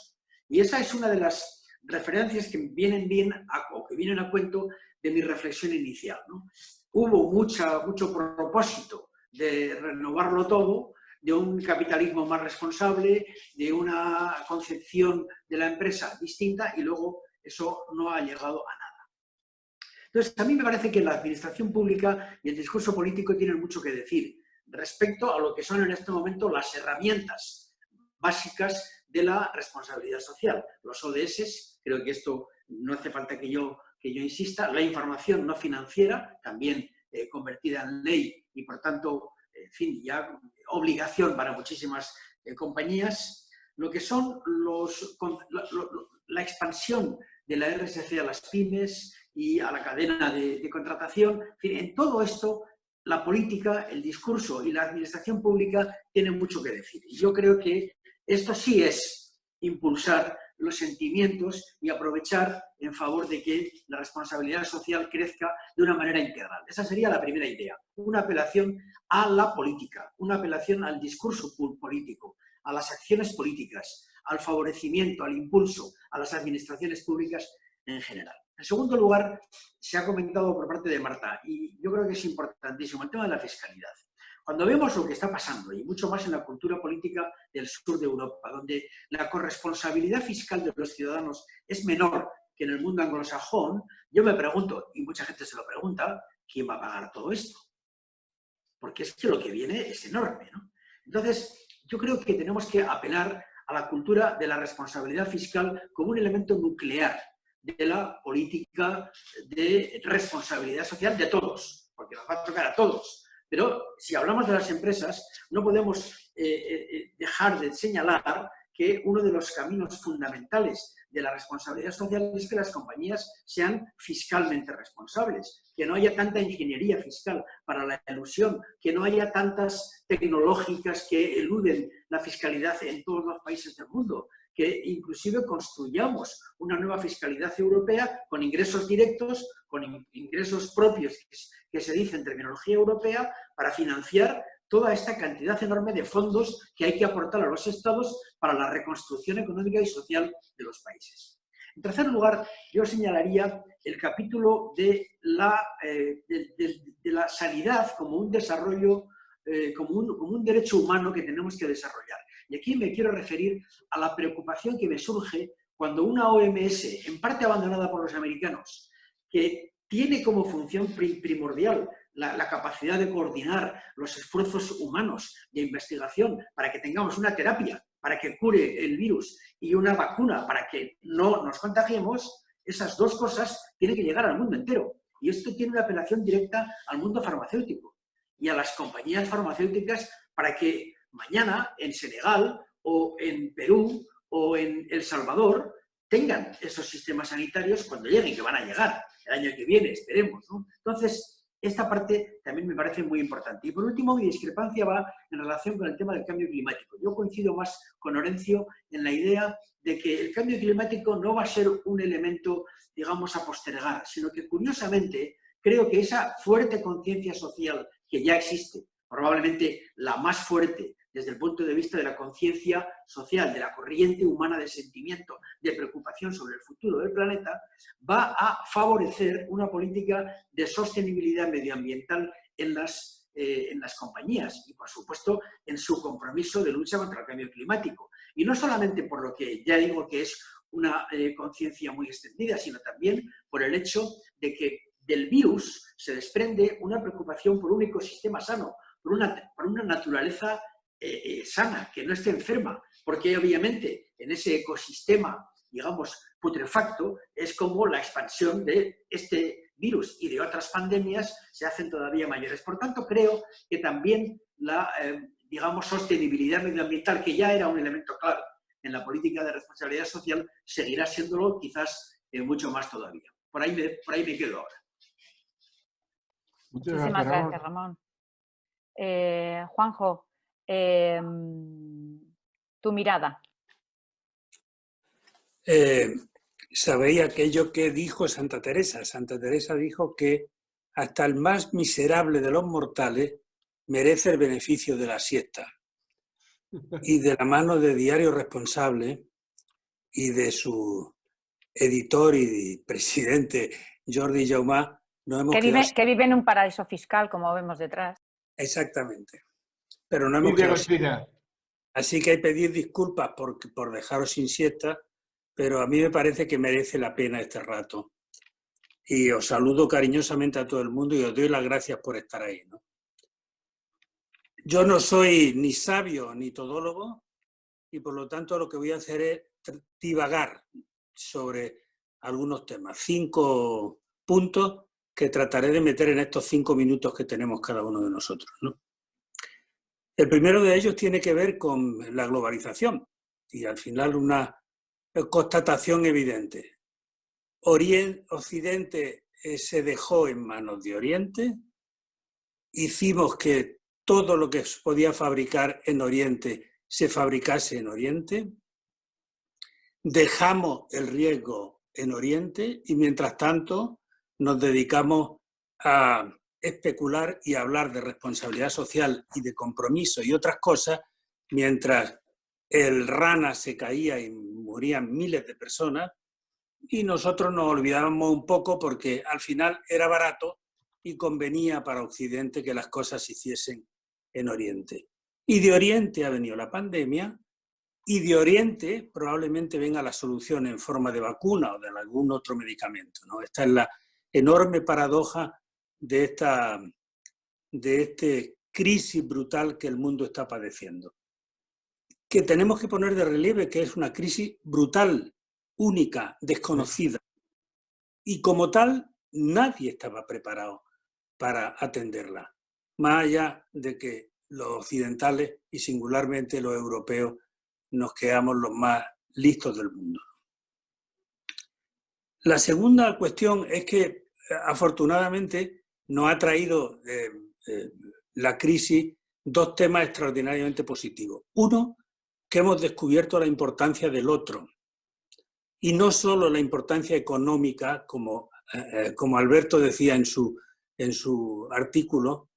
Y esa es una de las referencias que vienen a cuento de mi reflexión inicial, ¿no? Hubo mucho propósito de renovarlo todo, de un capitalismo más responsable, de una concepción de la empresa distinta y luego eso no ha llegado a nada. Entonces, a mí me parece que la administración pública y el discurso político tienen mucho que decir respecto a lo que son en este momento las herramientas básicas de la responsabilidad social. Los ODS, creo que esto no hace falta que yo insista, la información no financiera también convertida en ley y, por tanto, en fin, ya obligación para muchísimas compañías, lo que son la expansión de la RSC a las pymes y a la cadena de contratación. En fin, en todo esto, la política, el discurso y la administración pública tienen mucho que decir. Y yo creo que esto sí es impulsar los sentimientos y aprovechar en favor de que la responsabilidad social crezca de una manera integral. Esa sería la primera idea, una apelación a la política, una apelación al discurso político, a las acciones políticas, al favorecimiento, al impulso, a las administraciones públicas en general. En segundo lugar, se ha comentado por parte de Marta, y yo creo que es importantísimo, el tema de la fiscalidad. Cuando vemos lo que está pasando, y mucho más en la cultura política del sur de Europa, donde la corresponsabilidad fiscal de los ciudadanos es menor que en el mundo anglosajón, yo me pregunto, y mucha gente se lo pregunta, ¿quién va a pagar todo esto? Porque es que lo que viene es enorme, ¿no? Entonces, yo creo que tenemos que apelar a la cultura de la responsabilidad fiscal como un elemento nuclear de la política de responsabilidad social de todos, porque nos va a tocar a todos. Pero si hablamos de las empresas, no podemos dejar de señalar que uno de los caminos fundamentales de la responsabilidad social es que las compañías sean fiscalmente responsables, que no haya tanta ingeniería fiscal para la elusión, que no haya tantas tecnológicas que eluden la fiscalidad en todos los países del mundo, que inclusive construyamos una nueva fiscalidad europea con ingresos directos, con ingresos propios, que se dice en terminología europea, para financiar toda esta cantidad enorme de fondos que hay que aportar a los estados para la reconstrucción económica y social de los países. En tercer lugar, yo señalaría el capítulo de la sanidad como un desarrollo, como un derecho humano que tenemos que desarrollar. Y aquí me quiero referir a la preocupación que me surge cuando una OMS, en parte abandonada por los americanos, que tiene como función primordial la capacidad de coordinar los esfuerzos humanos de investigación para que tengamos una terapia, para que cure el virus y una vacuna para que no nos contagiemos, esas dos cosas tienen que llegar al mundo entero. Y esto tiene una apelación directa al mundo farmacéutico y a las compañías farmacéuticas para que mañana en Senegal o en Perú o en El Salvador tengan esos sistemas sanitarios cuando lleguen, que van a llegar el año que viene, esperemos, ¿no? Entonces, esta parte también me parece muy importante. Y por último, mi discrepancia va en relación con el tema del cambio climático. Yo coincido más con Orencio en la idea de que el cambio climático no va a ser un elemento, digamos, a postergar, sino que curiosamente creo que esa fuerte conciencia social que ya existe, probablemente la más fuerte desde el punto de vista de la conciencia social, de la corriente humana de sentimiento, de preocupación sobre el futuro del planeta, va a favorecer una política de sostenibilidad medioambiental en las compañías y, por supuesto, en su compromiso de lucha contra el cambio climático. Y no solamente por lo que ya digo que es una conciencia muy extendida, sino también por el hecho de que del virus se desprende una preocupación por un ecosistema sano, por una naturaleza sana, que no esté enferma, porque obviamente en ese ecosistema, digamos, putrefacto, es como la expansión de este virus y de otras pandemias se hacen todavía mayores. Por tanto, creo que también la, digamos, sostenibilidad medioambiental, que ya era un elemento clave en la política de responsabilidad social, seguirá siéndolo quizás mucho más todavía. Por ahí me quedo ahora. Muchísimas gracias, Ramón. Juanjo, tu mirada. Sabéis aquello que dijo Santa Teresa. Santa Teresa dijo que hasta el más miserable de los mortales merece el beneficio de la siesta. Y de la mano de Diario Responsable y de su editor y presidente Jordi Jaumà, nos hemos que vive en un paraíso fiscal, como vemos detrás. Exactamente. Pero no hemos quedado. Así que hay que pedir disculpas por dejaros sin siesta, pero a mí me parece que merece la pena este rato. Y os saludo cariñosamente a todo el mundo y os doy las gracias por estar ahí, ¿no? Yo no soy ni sabio ni todólogo y por lo tanto lo que voy a hacer es divagar sobre algunos temas. 5 puntos que trataré de meter en estos 5 minutos que tenemos cada uno de nosotros, ¿no? El primero de ellos tiene que ver con la globalización y al final una constatación evidente. Occidente se dejó en manos de Oriente, hicimos que todo lo que se podía fabricar en Oriente se fabricase en Oriente, dejamos el riesgo en Oriente y mientras tanto nos dedicamos a especular y a hablar de responsabilidad social y de compromiso y otras cosas, mientras el Rana se caía y morían miles de personas y nosotros nos olvidábamos un poco porque al final era barato y convenía para Occidente que las cosas se hiciesen en Oriente. Y de Oriente ha venido la pandemia y de Oriente probablemente venga la solución en forma de vacuna o de algún otro medicamento, ¿no? Esta es la enorme paradoja de esta crisis brutal que el mundo está padeciendo. Que tenemos que poner de relieve que es una crisis brutal, única, desconocida. Y como tal, nadie estaba preparado para atenderla, más allá de que los occidentales y singularmente los europeos nos quedamos los más listos del mundo. La segunda cuestión es que afortunadamente nos ha traído la crisis 2 temas extraordinariamente positivos. Uno, que hemos descubierto la importancia del otro y no solo la importancia económica, como Alberto decía en su artículo,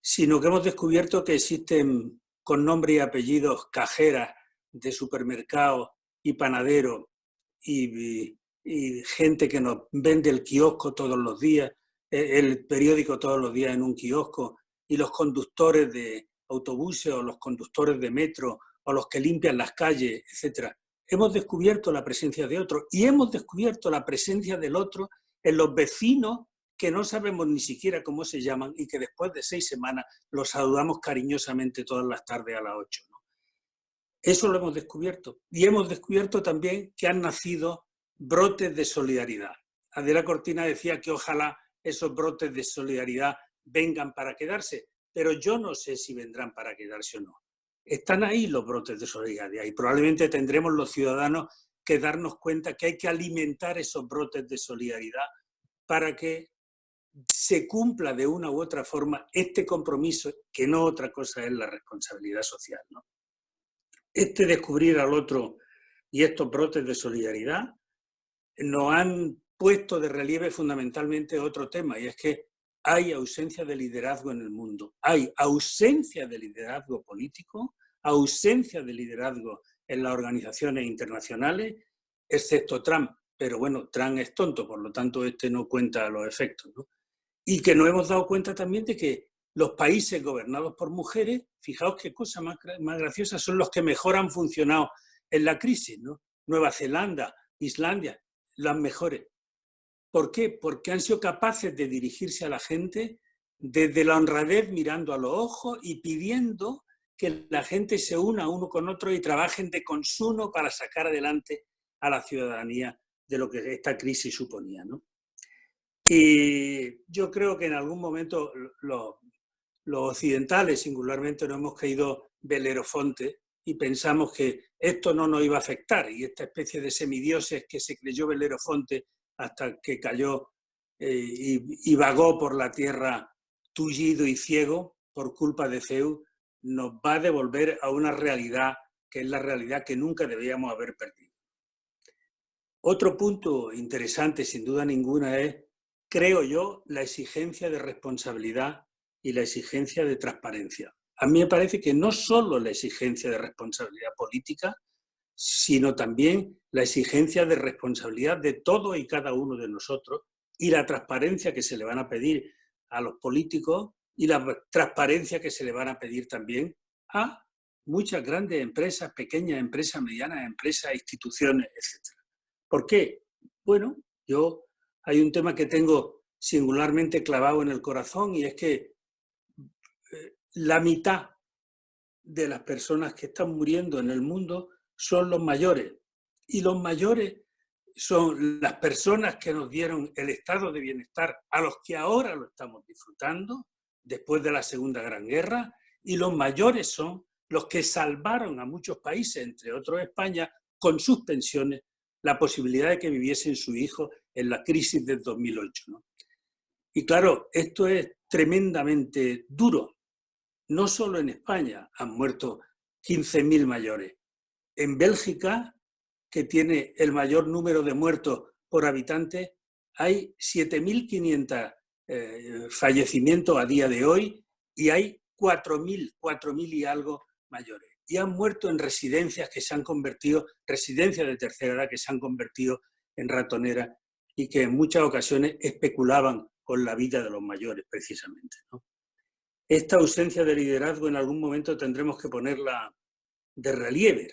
sino que hemos descubierto que existen con nombre y apellidos cajeras de supermercados y panaderos y gente que nos vende el kiosco todos los días, el periódico todos los días en un kiosco, y los conductores de autobuses o los conductores de metro o los que limpian las calles, etc. Hemos descubierto la presencia de otro y hemos descubierto la presencia del otro en los vecinos que no sabemos ni siquiera cómo se llaman y que después de 6 semanas los saludamos cariñosamente todas las tardes a las 8, ¿no? Eso lo hemos descubierto. Y hemos descubierto también que han nacido brotes de solidaridad. Adela Cortina decía que ojalá esos brotes de solidaridad vengan para quedarse, pero yo no sé si vendrán para quedarse o no. Están ahí los brotes de solidaridad y probablemente tendremos los ciudadanos que darnos cuenta que hay que alimentar esos brotes de solidaridad para que se cumpla de una u otra forma este compromiso, que no otra cosa es la responsabilidad social, ¿no? Descubrir al otro y estos brotes de solidaridad nos han puesto de relieve fundamentalmente otro tema, y es que hay ausencia de liderazgo en el mundo. Hay ausencia de liderazgo político, ausencia de liderazgo en las organizaciones internacionales, excepto Trump. Pero bueno, Trump es tonto, por lo tanto no cuenta los efectos, ¿no? Y que nos hemos dado cuenta también de que los países gobernados por mujeres, fijaos qué cosa más graciosa, son los que mejor han funcionado en la crisis, ¿no? Nueva Zelanda, Islandia, las mejores. ¿Por qué? Porque han sido capaces de dirigirse a la gente desde la honradez, mirando a los ojos y pidiendo que la gente se una uno con otro y trabajen de consumo para sacar adelante a la ciudadanía de lo que esta crisis suponía, ¿no? Y yo creo que en algún momento los occidentales singularmente nos hemos caído Belerofonte y pensamos que esto no nos iba a afectar, y esta especie de semidioses que se creyó Belerofonte hasta que cayó y vagó por la tierra tullido y ciego por culpa de Zeus, nos va a devolver a una realidad que es la realidad que nunca debíamos haber perdido. Otro punto interesante, sin duda ninguna, es, creo yo, la exigencia de responsabilidad y la exigencia de transparencia. A mí me parece que no solo la exigencia de responsabilidad política, sino también la exigencia de responsabilidad de todos y cada uno de nosotros y la transparencia que se le van a pedir a los políticos y la transparencia que se le van a pedir también a muchas grandes empresas, pequeñas empresas, medianas empresas, instituciones, etc. ¿Por qué? Bueno, hay un tema que tengo singularmente clavado en el corazón, y es que la mitad de las personas que están muriendo en el mundo son los mayores. Y los mayores son las personas que nos dieron el estado de bienestar a los que ahora lo estamos disfrutando después de la Segunda Gran Guerra, y los mayores son los que salvaron a muchos países, entre otros España, con sus pensiones, la posibilidad de que viviesen sus hijos en la crisis del 2008, ¿no? Y claro, esto es tremendamente duro. No solo en España han muerto 15.000 mayores. En Bélgica, que tiene el mayor número de muertos por habitante, hay 7.500 fallecimientos a día de hoy y hay 4.000 y algo mayores. Y han muerto en residencias que se han convertido, residencias de tercera edad que se han convertido en ratoneras y que en muchas ocasiones especulaban con la vida de los mayores, precisamente, ¿no? Esta ausencia de liderazgo en algún momento tendremos que ponerla de relieve.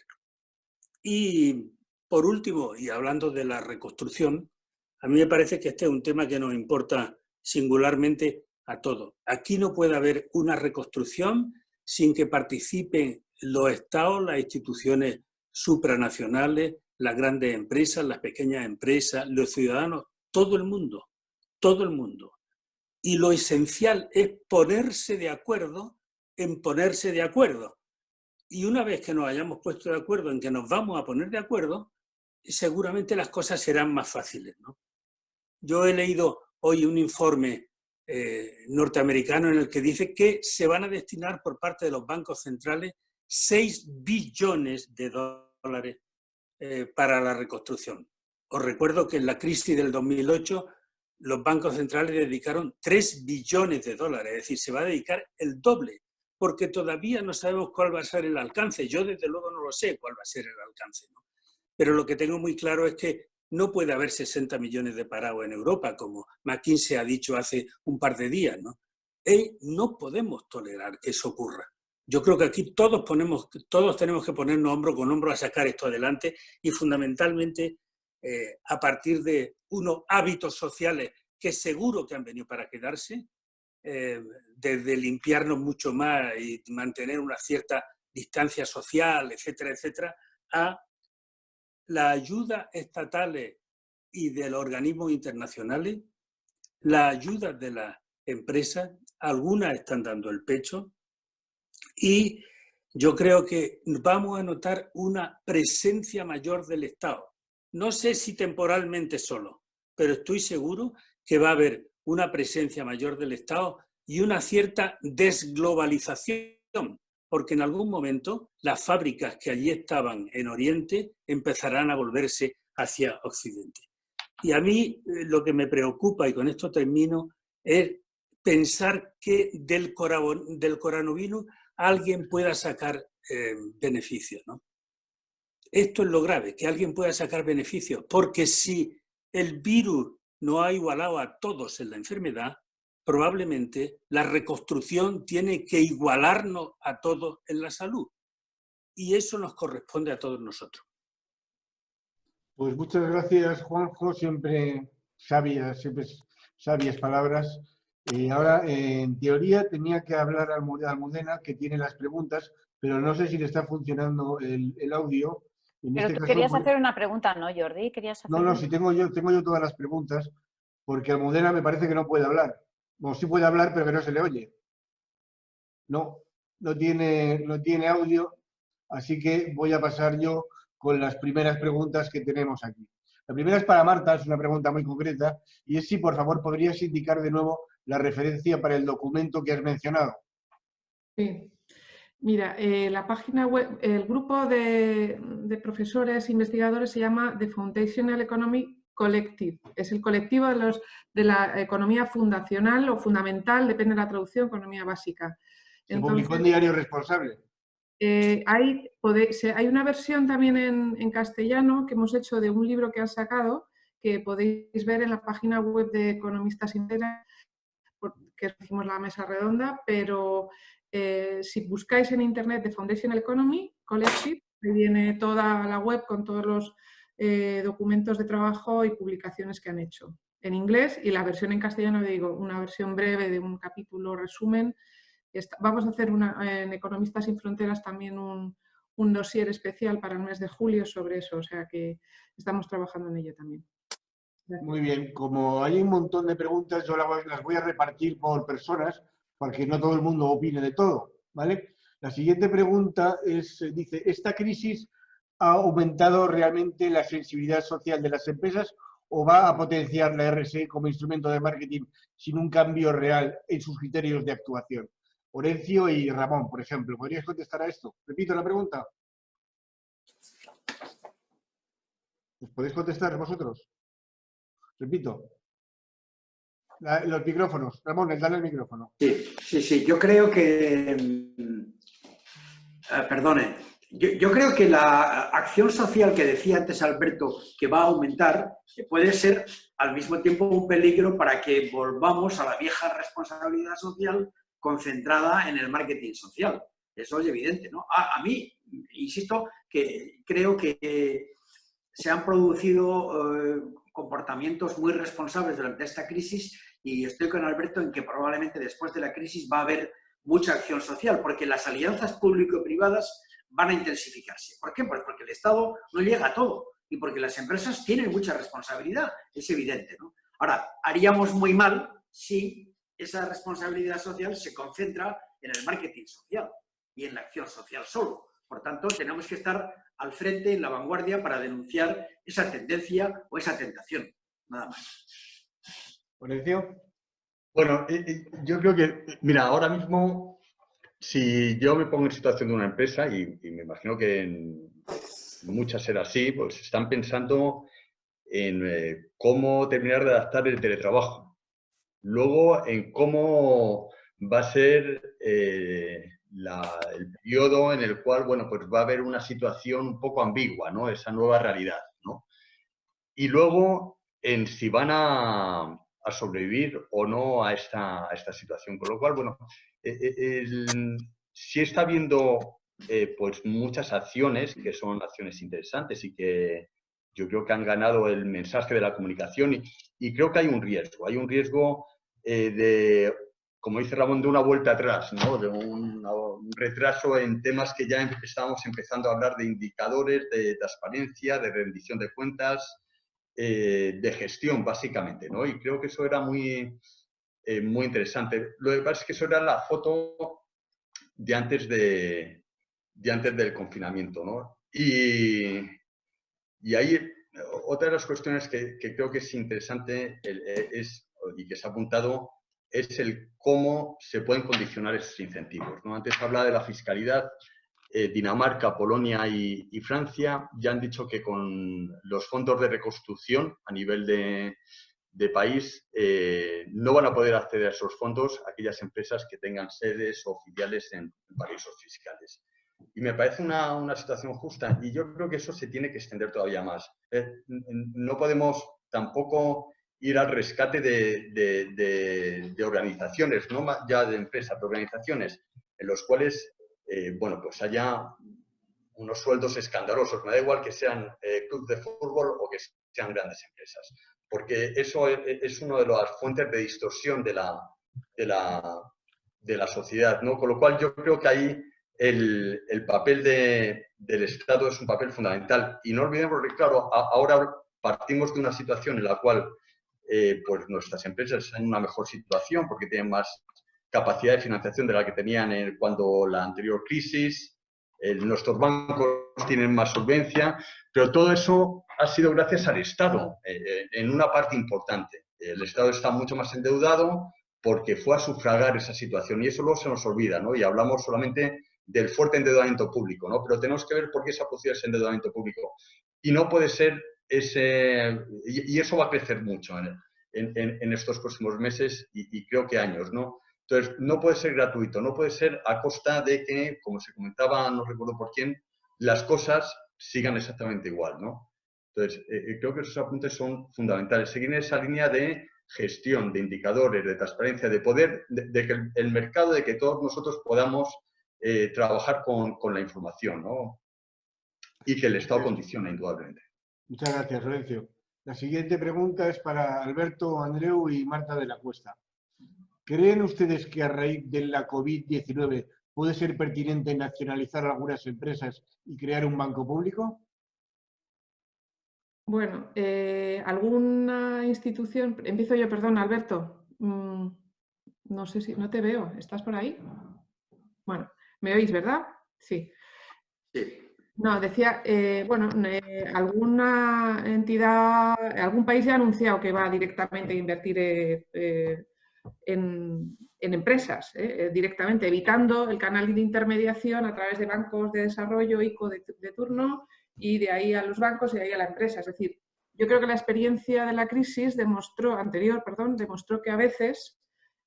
Y por último, y hablando de la reconstrucción, a mí me parece que este es un tema que nos importa singularmente a todos. Aquí no puede haber una reconstrucción sin que participen los estados, las instituciones supranacionales, las grandes empresas, las pequeñas empresas, los ciudadanos, todo el mundo, todo el mundo. Y lo esencial es ponerse de acuerdo en ponerse de acuerdo. Y una vez que nos hayamos puesto de acuerdo en que nos vamos a poner de acuerdo, seguramente las cosas serán más fáciles, ¿no? Yo he leído hoy un informe norteamericano en el que dice que se van a destinar por parte de los bancos centrales 6 billones de dólares para la reconstrucción. Os recuerdo que en la crisis del 2008 los bancos centrales dedicaron 3 billones de dólares, es decir, se va a dedicar el doble, porque todavía no sabemos cuál va a ser el alcance. Yo desde luego no lo sé cuál va a ser el alcance, ¿no? Pero lo que tengo muy claro es que no puede haber 60 millones de parados en Europa, como McKinsey ha dicho hace un par de días, ¿no? No podemos tolerar que eso ocurra. Yo creo que aquí todos tenemos que ponernos hombro con hombro a sacar esto adelante y fundamentalmente a partir de unos hábitos sociales que seguro que han venido para quedarse, desde limpiarnos mucho más y mantener una cierta distancia social, etcétera, etcétera, a la ayuda estatales y de los organismos internacionales, la ayuda de las empresas, algunas están dando el pecho y yo creo que vamos a notar una presencia mayor del Estado. No sé si temporalmente solo, pero estoy seguro que va a haber una presencia mayor del Estado y una cierta desglobalización, porque en algún momento las fábricas que allí estaban en Oriente empezarán a volverse hacia Occidente. Y a mí lo que me preocupa, y con esto termino, es pensar que del coronavirus alguien pueda sacar beneficios, ¿no? Esto es lo grave, que alguien pueda sacar beneficios, porque si el virus no ha igualado a todos en la enfermedad, probablemente la reconstrucción tiene que igualarnos a todos en la salud. Y eso nos corresponde a todos nosotros. Pues muchas gracias, Juanjo, siempre sabias palabras. Ahora, en teoría, tenía que hablar Almudena, que tiene las preguntas, pero no sé si le está funcionando el audio. Pero tú querías hacer una pregunta, ¿no, Jordi? No, si tengo yo todas las preguntas, porque Almudena me parece que no puede hablar. Bueno, sí puede hablar, pero que no se le oye. No tiene audio, así que voy a pasar yo con las primeras preguntas que tenemos aquí. La primera es para Marta, es una pregunta muy concreta, y es si por favor podrías indicar de nuevo la referencia para el documento que has mencionado. Sí. Mira, la página web, el grupo de profesores e investigadores se llama The Foundational Economy Collective. Es el colectivo de la economía fundacional o fundamental, depende de la traducción, economía básica. Se publicó en Diario Responsable. Hay una versión también en castellano que hemos hecho de un libro que han sacado, que podéis ver en la página web de Economistas Sin Fronteras, que hicimos la mesa redonda, pero si buscáis en internet The Foundational Economy Collective, ahí viene toda la web con todos los documentos de trabajo y publicaciones que han hecho en inglés, y la versión en castellano, digo, una versión breve de un capítulo resumen. Vamos a hacer en Economistas Sin Fronteras también un dossier especial para el mes de julio sobre eso, o sea que estamos trabajando en ello también. Gracias. Muy bien, como hay un montón de preguntas, yo las voy a repartir por personas para que no todo el mundo opine de todo, ¿vale? La siguiente pregunta dice, ¿esta crisis ha aumentado realmente la sensibilidad social de las empresas o va a potenciar la RSE como instrumento de marketing sin un cambio real en sus criterios de actuación? Orencio y Ramón, por ejemplo, ¿podríais contestar a esto? Repito la pregunta. ¿Os podéis contestar vosotros? Repito. Los micrófonos. Ramón, dale el micrófono. Sí. Yo creo que... perdone. Yo creo que la acción social que decía antes Alberto, que va a aumentar, puede ser al mismo tiempo un peligro para que volvamos a la vieja responsabilidad social concentrada en el marketing social. Eso es evidente, ¿no? A mí, insisto, que creo que se han producido comportamientos muy responsables durante esta crisis y estoy con Alberto en que probablemente después de la crisis va a haber mucha acción social, porque las alianzas público-privadas van a intensificarse. ¿Por qué? Pues porque el Estado no llega a todo y porque las empresas tienen mucha responsabilidad, es evidente, ¿no? Ahora, haríamos muy mal si esa responsabilidad social se concentra en el marketing social y en la acción social solo. Por tanto, tenemos que estar al frente, en la vanguardia, para denunciar esa tendencia o esa tentación. Nada más. ¿Orencio? Bueno, yo creo que, mira, ahora mismo, si yo me pongo en situación de una empresa, y me imagino que en muchas será así, pues están pensando en cómo terminar de adaptar el teletrabajo. Luego, en cómo va a ser el periodo en el cual, bueno, pues va a haber una situación un poco ambigua, ¿no? Esa nueva realidad, ¿no? Y luego, en si van a sobrevivir o no a esta situación. Con lo cual, bueno, sí está habiendo pues muchas acciones que son acciones interesantes y que yo creo que han ganado el mensaje de la comunicación y creo que hay un riesgo de, como dice Ramón, de una vuelta atrás, ¿no? De un retraso en temas que ya estábamos empezando a hablar de indicadores, de transparencia, de rendición de cuentas, de gestión, básicamente, ¿no? Y creo que eso era muy interesante. Lo que pasa es que eso era la foto de antes del confinamiento, ¿no? Y ahí otra de las cuestiones que creo que es interesante y que se ha apuntado es el cómo se pueden condicionar esos incentivos, ¿no? Antes hablaba de la fiscalidad. Dinamarca, Polonia y Francia ya han dicho que con los fondos de reconstrucción a nivel de país no van a poder acceder a esos fondos aquellas empresas que tengan sedes o filiales en paraísos fiscales. Y me parece una situación justa y yo creo que eso se tiene que extender todavía más. No podemos tampoco ir al rescate de organizaciones, no ya de empresas, de organizaciones en los cuales bueno, pues haya unos sueldos escandalosos. Me da igual que sean clubes de fútbol o que sean grandes empresas, porque eso es una de las fuentes de distorsión de la sociedad, ¿no? Con lo cual yo creo que ahí el papel del Estado es un papel fundamental. Y no olvidemos que, claro, ahora partimos de una situación en la cual pues nuestras empresas están en una mejor situación porque tienen más capacidad de financiación de la que tenían cuando la anterior crisis, nuestros bancos tienen más solvencia, pero todo eso ha sido gracias al Estado, en una parte importante. El Estado está mucho más endeudado porque fue a sufragar esa situación y eso luego se nos olvida, ¿no? Y hablamos solamente del fuerte endeudamiento público, ¿no? Pero tenemos que ver por qué se ha producido ese endeudamiento público. Y no puede ser y eso va a crecer mucho en estos próximos meses y creo que años, ¿no? Entonces, no puede ser gratuito, no puede ser a costa de que, como se comentaba, no recuerdo por quién, las cosas sigan exactamente igual, ¿no? Entonces, creo que esos apuntes son fundamentales. Seguir en esa línea de gestión, de indicadores, de transparencia, de poder, de que el mercado, de que todos nosotros podamos trabajar con la información, ¿no? Y que el Estado condiciona, indudablemente. Muchas gracias, Lorenzo. La siguiente pregunta es para Alberto, Andreu y Marta de la Cuesta. ¿Creen ustedes que a raíz de la COVID-19 ¿puede ser pertinente nacionalizar algunas empresas y crear un banco público? Bueno, ¿alguna institución? Empiezo yo, perdón, Alberto. No sé si, no te veo. ¿Estás por ahí? Bueno, ¿me oís, verdad? Sí. Sí. No, decía, bueno, alguna entidad, algún país ya ha anunciado que va directamente a invertir en empresas, directamente, evitando el canal de intermediación a través de bancos de desarrollo, ICO de turno, y de ahí a los bancos y de ahí a la empresa. Es decir, yo creo que la experiencia de la crisis demostró que a veces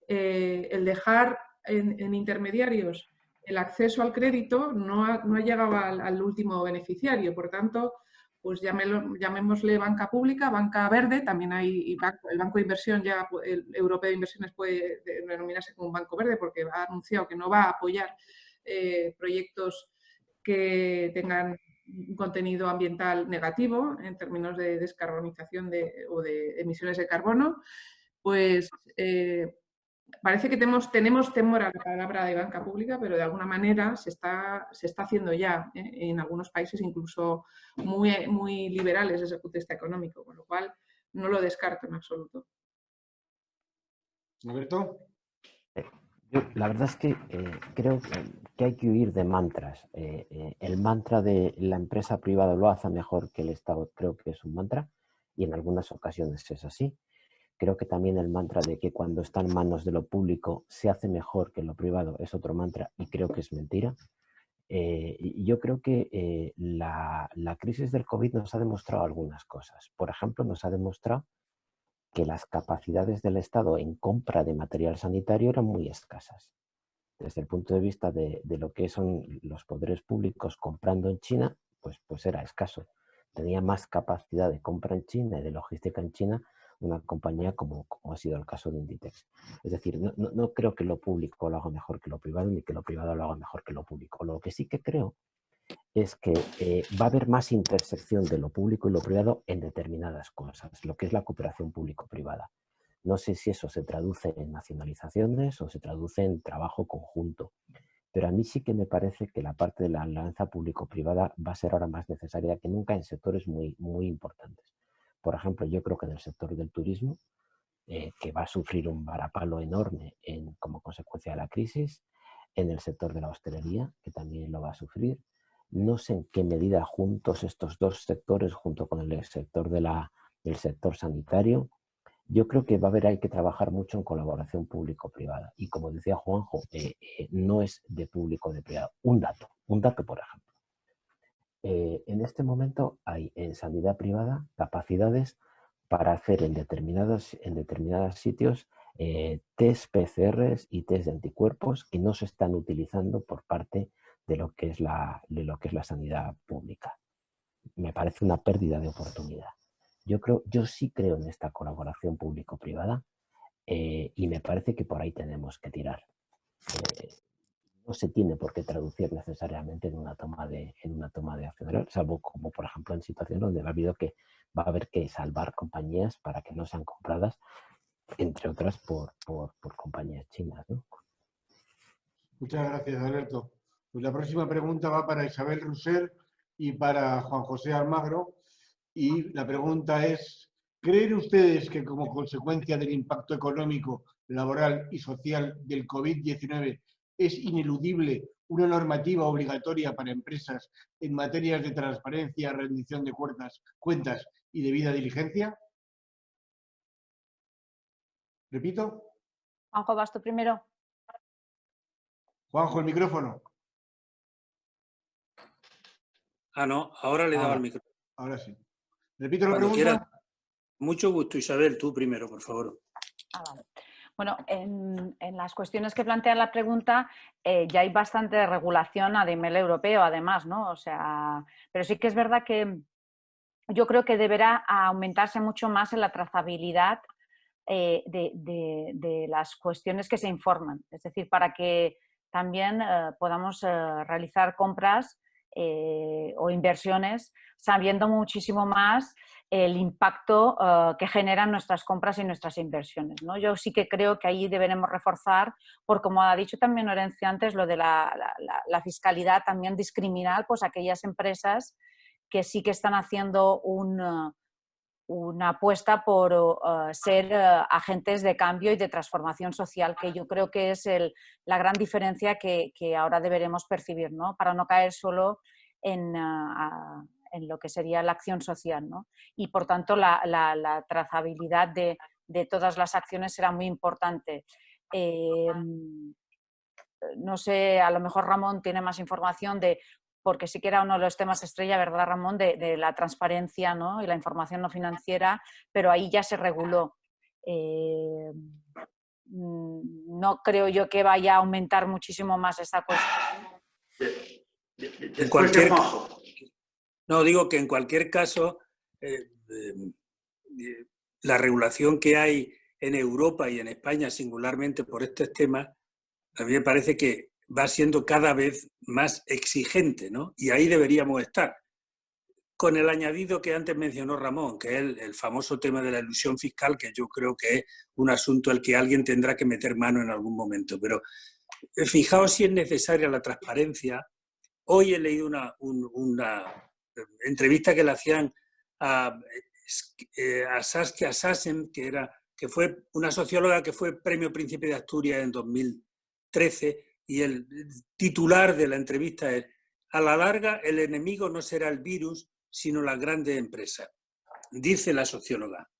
el dejar en intermediarios el acceso al crédito no ha llegado al último beneficiario. Por tanto, pues llamémosle banca pública, banca verde, también hay el Banco de Inversión, ya el Europeo de Inversiones puede denominarse como un banco verde porque ha anunciado que no va a apoyar proyectos que tengan un contenido ambiental negativo en términos de descarbonización o de emisiones de carbono. Pues parece que tenemos temor a la palabra de banca pública, pero de alguna manera se está haciendo ya en algunos países incluso muy liberales desde el punto de vista económico, con lo cual no lo descarto en absoluto. ¿Alberto? Yo, la verdad es que creo que hay que huir de mantras. El mantra de la empresa privada lo hace mejor que el Estado creo que es un mantra y en algunas ocasiones es así. Creo que también el mantra de que cuando está en manos de lo público se hace mejor que lo privado es otro mantra y creo que es mentira. Y yo creo que la crisis del COVID nos ha demostrado algunas cosas. Por ejemplo, nos ha demostrado que las capacidades del Estado en compra de material sanitario eran muy escasas. Desde el punto de vista de lo que son los poderes públicos comprando en China, pues era escaso. Tenía más capacidad de compra en China y de logística en China una compañía como ha sido el caso de Inditex. Es decir, no creo que lo público lo haga mejor que lo privado, ni que lo privado lo haga mejor que lo público. Lo que sí que creo es que va a haber más intersección de lo público y lo privado en determinadas cosas, lo que es la cooperación público-privada. No sé si eso se traduce en nacionalizaciones o se traduce en trabajo conjunto, pero a mí sí que me parece que la parte de la alianza público-privada va a ser ahora más necesaria que nunca en sectores muy importantes. Por ejemplo, yo creo que en el sector del turismo, que va a sufrir un varapalo enorme como consecuencia de la crisis, en el sector de la hostelería, que también lo va a sufrir. No sé en qué medida juntos estos dos sectores, junto con el sector del sector sanitario, yo creo que hay que trabajar mucho en colaboración público-privada. Y como decía Juanjo, no es de público o de privado. Un dato, por ejemplo. En este momento hay en sanidad privada capacidades para hacer en determinados sitios test PCRs y test de anticuerpos que no se están utilizando por parte de lo que es la sanidad pública. Me parece una pérdida de oportunidad. Yo sí creo en esta colaboración público-privada y me parece que por ahí tenemos que tirar. No se tiene por qué traducir necesariamente en una toma de acción, salvo como por ejemplo en situaciones donde va a haber que salvar compañías para que no sean compradas, entre otras por compañías chinas, ¿no? Muchas gracias, Alberto. Pues la próxima pregunta va para Isabel Rousser y para Juan José Almagro. Y la pregunta es, ¿creen ustedes que como consecuencia del impacto económico, laboral y social del COVID-19 es ineludible una normativa obligatoria para empresas en materias de transparencia, rendición de cuentas y debida diligencia? ¿Repito? Juanjo, ¿vas tú primero? Juanjo, el micrófono. No, ahora le he dado el micrófono. Ahora sí. ¿Repito la Cuando pregunta? quieras. Mucho gusto, Isabel, tú primero, por favor. Vale. Bueno, en las cuestiones que plantea la pregunta ya hay bastante regulación a nivel europeo, además, ¿no? O sea, pero sí que es verdad que yo creo que deberá aumentarse mucho más en la trazabilidad de las cuestiones que se informan. Es decir, para que también podamos realizar compras o inversiones, sabiendo muchísimo más el impacto que generan nuestras compras y nuestras inversiones, ¿no? Yo sí que creo que ahí deberemos reforzar, por como ha dicho también Orencio antes, lo de la fiscalidad, también discriminar pues, aquellas empresas que sí que están haciendo una apuesta por ser agentes de cambio y de transformación social, que yo creo que es la gran diferencia que ahora deberemos percibir, ¿no? Para no caer solo en lo que sería la acción social, ¿no? Y por tanto la trazabilidad de todas las acciones será muy importante. No sé, a lo mejor Ramón tiene más información porque sí que era uno de los temas estrella, ¿verdad, Ramón? De la transparencia, ¿no? Y la información no financiera, pero ahí ya se reguló. No creo yo que vaya a aumentar muchísimo más esta cuestión. Después de Juanjo. No, digo que en cualquier caso la regulación que hay en Europa y en España singularmente por estos temas, a mí me parece que va siendo cada vez más exigente, ¿no? Y ahí deberíamos estar. Con el añadido que antes mencionó Ramón, que es el famoso tema de la elusión fiscal, que yo creo que es un asunto al que alguien tendrá que meter mano en algún momento. Pero fijaos si es necesaria la transparencia. Hoy he leído una entrevista que le hacían a Saskia Sassen, que fue una socióloga que fue Premio Príncipe de Asturias en 2013, y el titular de la entrevista es: a la larga el enemigo no será el virus, sino las grandes empresas. Dice la socióloga,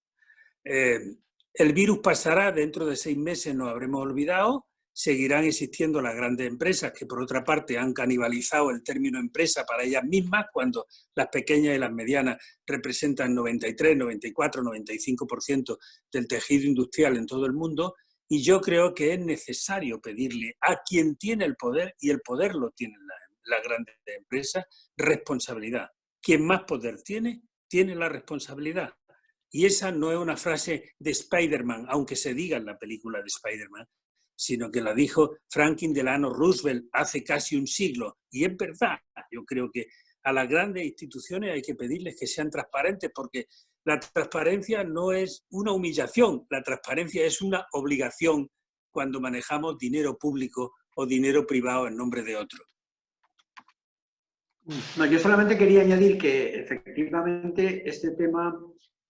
el virus pasará, dentro de 6 meses nos habremos olvidado, seguirán existiendo las grandes empresas, que por otra parte han canibalizado el término empresa para ellas mismas, cuando las pequeñas y las medianas representan 93, 94, 95% del tejido industrial en todo el mundo. Y yo creo que es necesario pedirle a quien tiene el poder, y el poder lo tienen las grandes empresas, responsabilidad. Quien más poder tiene la responsabilidad. Y esa no es una frase de Spider-Man, aunque se diga en la película de Spider-Man, sino que la dijo Franklin Delano Roosevelt hace casi un siglo. Y es verdad, yo creo que a las grandes instituciones hay que pedirles que sean transparentes, porque la transparencia no es una humillación, la transparencia es una obligación cuando manejamos dinero público o dinero privado en nombre de otro. No, yo solamente quería añadir que efectivamente este tema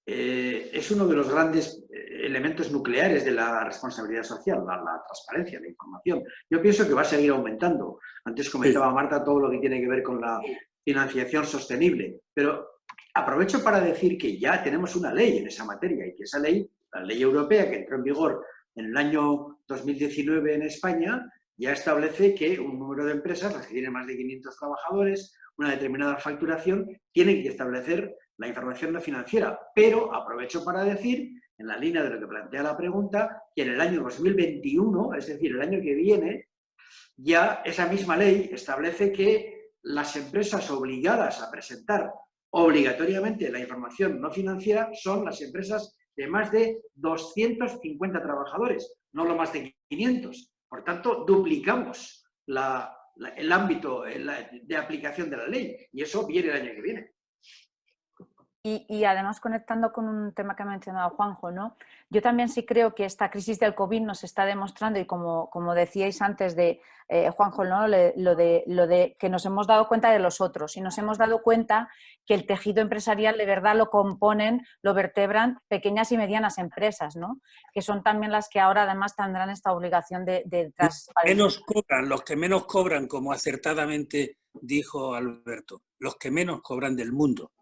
es uno de los grandes elementos nucleares de la responsabilidad social, la transparencia, la información. Yo pienso que va a seguir aumentando. Antes comentaba Marta todo lo que tiene que ver con la financiación sostenible, pero aprovecho para decir que ya tenemos una ley en esa materia, y que esa ley, la ley europea que entró en vigor en el año 2019 en España, ya establece que un número de empresas, las que tienen más de 500 trabajadores, una determinada facturación, tienen que establecer la información no financiera. Pero aprovecho para decir, en la línea de lo que plantea la pregunta, que en el año 2021, es decir, el año que viene, ya esa misma ley establece que las empresas obligadas a presentar obligatoriamente la información no financiera son las empresas de más de 250 trabajadores, no lo más de 500. Por tanto, duplicamos el ámbito de aplicación de la ley, y eso viene el año que viene. Y además, conectando con un tema que ha mencionado Juanjo, ¿no? Yo también sí creo que esta crisis del COVID nos está demostrando, y como decíais antes de Juanjo, ¿no? lo de que nos hemos dado cuenta de los otros, y nos hemos dado cuenta que el tejido empresarial de verdad lo componen, lo vertebran pequeñas y medianas empresas, ¿no? Que son también las que ahora además tendrán esta obligación de transparencia. Los que menos cobran, como acertadamente dijo Alberto, los que menos cobran del mundo.